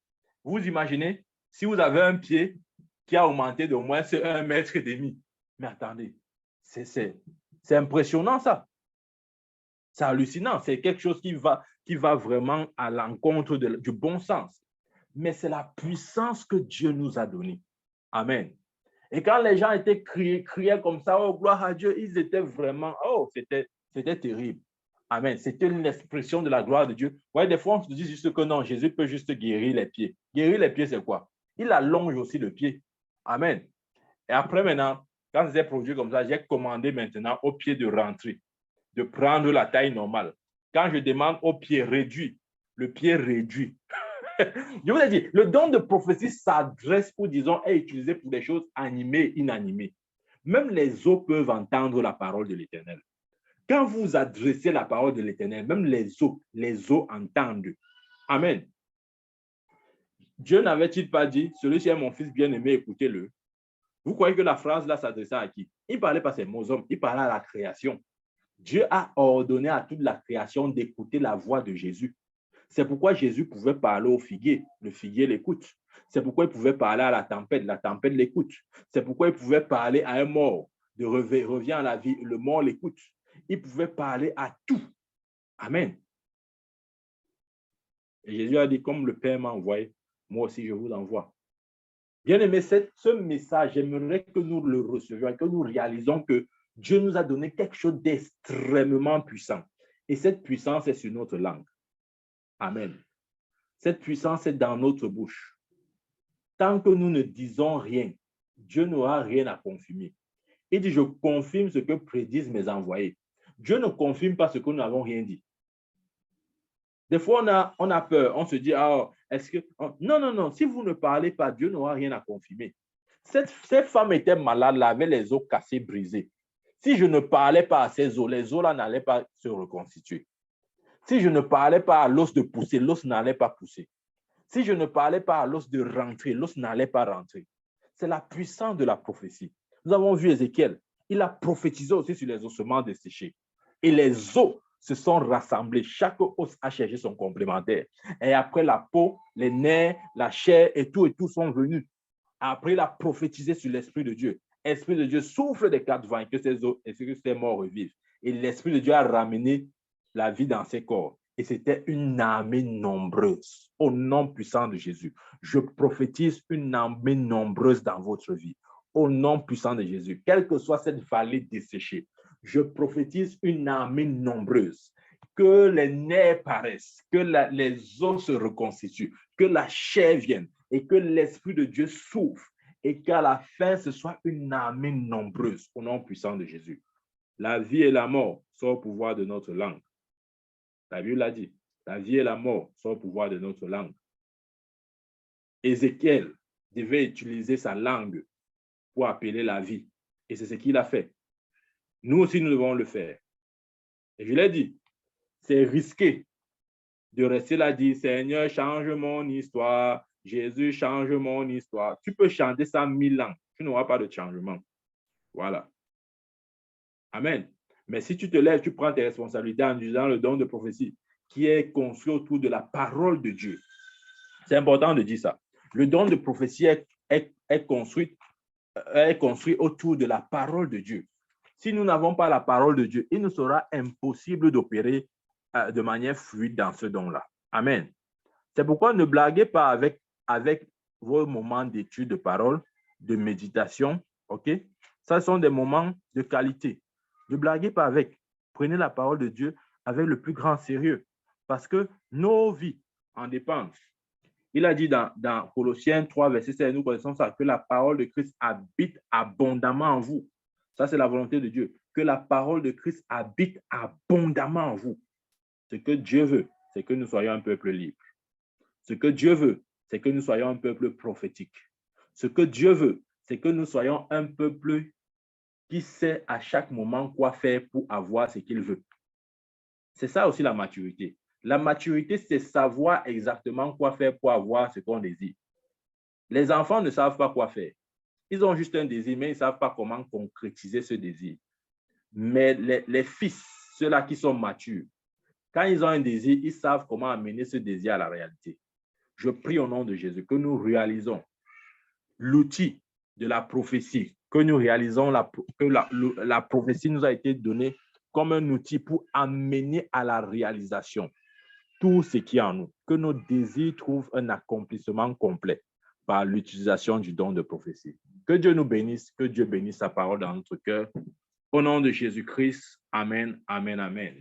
Vous imaginez, si vous avez un pied qui a augmenté d'au moins 1,5 mètre. Mais attendez, c'est impressionnant ça. C'est hallucinant. C'est quelque chose qui va vraiment à l'encontre du bon sens. Mais c'est la puissance que Dieu nous a donnée. Amen. Et quand les gens étaient criaient comme ça, oh gloire à Dieu, ils étaient vraiment, oh, c'était terrible. Amen. C'était l'expression de la gloire de Dieu. Ouais, des fois, on se dit juste que non, Jésus peut juste guérir les pieds. Guérir les pieds, c'est quoi? Il allonge aussi le pied. Amen. Et après, maintenant, quand c'est produit comme ça, j'ai commandé maintenant au pied de rentrer, de prendre la taille normale. Quand je demande au pied réduit, le pied réduit. Je vous ai dit, le don de prophétie s'adresse pour, disons, est utilisé pour des choses animées, inanimées. Même les eaux peuvent entendre la parole de l'Éternel. Quand vous adressez la parole de l'Éternel, même les eaux entendent. Amen. Dieu n'avait-il pas dit, celui-ci est mon fils bien-aimé, écoutez-le. Vous croyez que la phrase là s'adressait à qui? Il ne parlait pas à ses mots hommes, il parlait à la création. Dieu a ordonné à toute la création d'écouter la voix de Jésus. C'est pourquoi Jésus pouvait parler au figuier, le figuier l'écoute. C'est pourquoi il pouvait parler à la tempête l'écoute. C'est pourquoi il pouvait parler à un mort, de revient à la vie, le mort l'écoute. Il pouvait parler à tout. Amen. Et Jésus a dit, comme le Père m'a envoyé, moi aussi je vous envoie. Bien aimé, ce message, j'aimerais que nous le recevions et que nous réalisons que Dieu nous a donné quelque chose d'extrêmement puissant. Et cette puissance est sur notre langue. Amen. Cette puissance est dans notre bouche. Tant que nous ne disons rien, Dieu n'aura rien à confirmer. Il dit, je confirme ce que prédisent mes envoyés. Dieu ne confirme pas ce que nous n'avons rien dit. Des fois, on a peur. On se dit, ah, est-ce que... Non, non, non. Si vous ne parlez pas, Dieu n'aura rien à confirmer. Cette femme était malade, elle avait les os cassés, brisés. Si je ne parlais pas à ces os, les os-là n'allaient pas se reconstituer. Si je ne parlais pas à l'os de pousser, l'os n'allait pas pousser. Si je ne parlais pas à l'os de rentrer, l'os n'allait pas rentrer. C'est la puissance de la prophétie. Nous avons vu Ézéchiel. Il a prophétisé aussi sur les ossements desséchés. Et les os se sont rassemblés. Chaque os a cherché son complémentaire. Et après, la peau, les nerfs, la chair et tout sont venus. Après, il a prophétisé sur l'Esprit de Dieu. L'Esprit de Dieu souffle des 4 vents et que ces os et que ces morts revivent. Et l'Esprit de Dieu a ramené la vie dans ses corps. Et c'était une armée nombreuse. Au nom puissant de Jésus, je prophétise une armée nombreuse dans votre vie. Au nom puissant de Jésus, quelle que soit cette vallée desséchée, je prophétise une armée nombreuse. Que les nerfs paraissent, que les os se reconstituent, que la chair vienne et que l'Esprit de Dieu souffle et qu'à la fin, ce soit une armée nombreuse au nom puissant de Jésus. La vie et la mort sont au pouvoir de notre langue. La Bible l'a dit, la vie et la mort sont au pouvoir de notre langue. Ézéchiel devait utiliser sa langue pour appeler la vie. Et c'est ce qu'il a fait. Nous aussi, nous devons le faire. Et je l'ai dit, c'est risqué de rester là, dire, Seigneur, change mon histoire. Jésus, change mon histoire. Tu peux chanter ça 1000 ans. Tu n'auras pas de changement. Voilà. Amen. Mais si tu te lèves, tu prends tes responsabilités en disant le don de prophétie. qui est construit autour de la parole de Dieu. C'est important de dire ça. Le don de prophétie est construit autour de la parole de Dieu. Si nous n'avons pas la parole de Dieu, il nous sera impossible d'opérer de manière fluide dans ce don-là. Amen. C'est pourquoi ne blaguez pas avec vos moments d'étude de parole, de méditation. OK? Ça sont des moments de qualité. Ne blaguez pas avec. Prenez la parole de Dieu avec le plus grand sérieux parce que nos vies en dépendent. Il a dit dans Colossiens 3, verset 16, nous connaissons ça, que la parole de Christ habite abondamment en vous. Ça, c'est la volonté de Dieu. Que la parole de Christ habite abondamment en vous. Ce que Dieu veut, c'est que nous soyons un peuple libre. Ce que Dieu veut, c'est que nous soyons un peuple prophétique. Ce que Dieu veut, c'est que nous soyons un peuple qui sait à chaque moment quoi faire pour avoir ce qu'il veut. C'est ça aussi la maturité. La maturité, c'est savoir exactement quoi faire pour avoir ce qu'on désire. Les enfants ne savent pas quoi faire. Ils ont juste un désir, mais ils ne savent pas comment concrétiser ce désir. Mais les fils, ceux-là qui sont matures, quand ils ont un désir, ils savent comment amener ce désir à la réalité. Je prie au nom de Jésus que nous réalisons l'outil de la prophétie, que nous réalisons que la prophétie nous a été donnée comme un outil pour amener à la réalisation tout ce qui est en nous, que nos désirs trouvent un accomplissement complet par l'utilisation du don de prophétie. Que Dieu nous bénisse, que Dieu bénisse sa parole dans notre cœur. Au nom de Jésus-Christ, amen, amen, amen.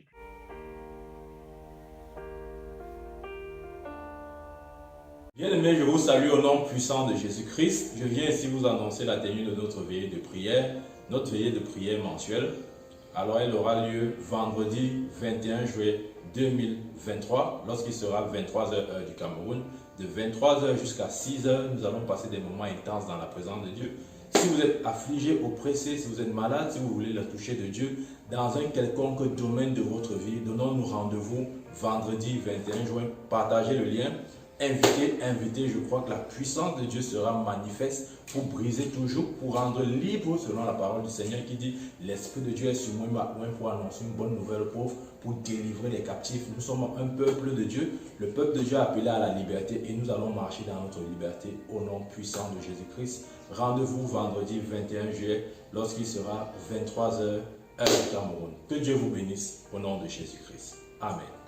Bien-aimés, je vous salue au nom puissant de Jésus-Christ. Je viens ici vous annoncer la tenue de notre veillée de prière, notre veillée de prière mensuelle. Alors, elle aura lieu vendredi 21 juillet 2023, lorsqu'il sera 23h heure du Cameroun. De 23h jusqu'à 6h, nous allons passer des moments intenses dans la présence de Dieu. Si vous êtes affligé, oppressé, si vous êtes malade, si vous voulez la toucher de Dieu dans un quelconque domaine de votre vie, donnons-nous rendez-vous vendredi 21 juin. Partagez le lien. Invitez, je crois que la puissance de Dieu sera manifeste pour briser toujours, pour rendre libre selon la parole du Seigneur qui dit l'Esprit de Dieu est sur moi, pour annoncer une bonne nouvelle aux pauvres, pour délivrer les captifs. Nous sommes un peuple de Dieu, le peuple de Dieu appelé à la liberté et nous allons marcher dans notre liberté au nom puissant de Jésus-Christ. Rendez-vous vendredi 21 juillet lorsqu'il sera 23h heure du Cameroun. Que Dieu vous bénisse au nom de Jésus-Christ. Amen.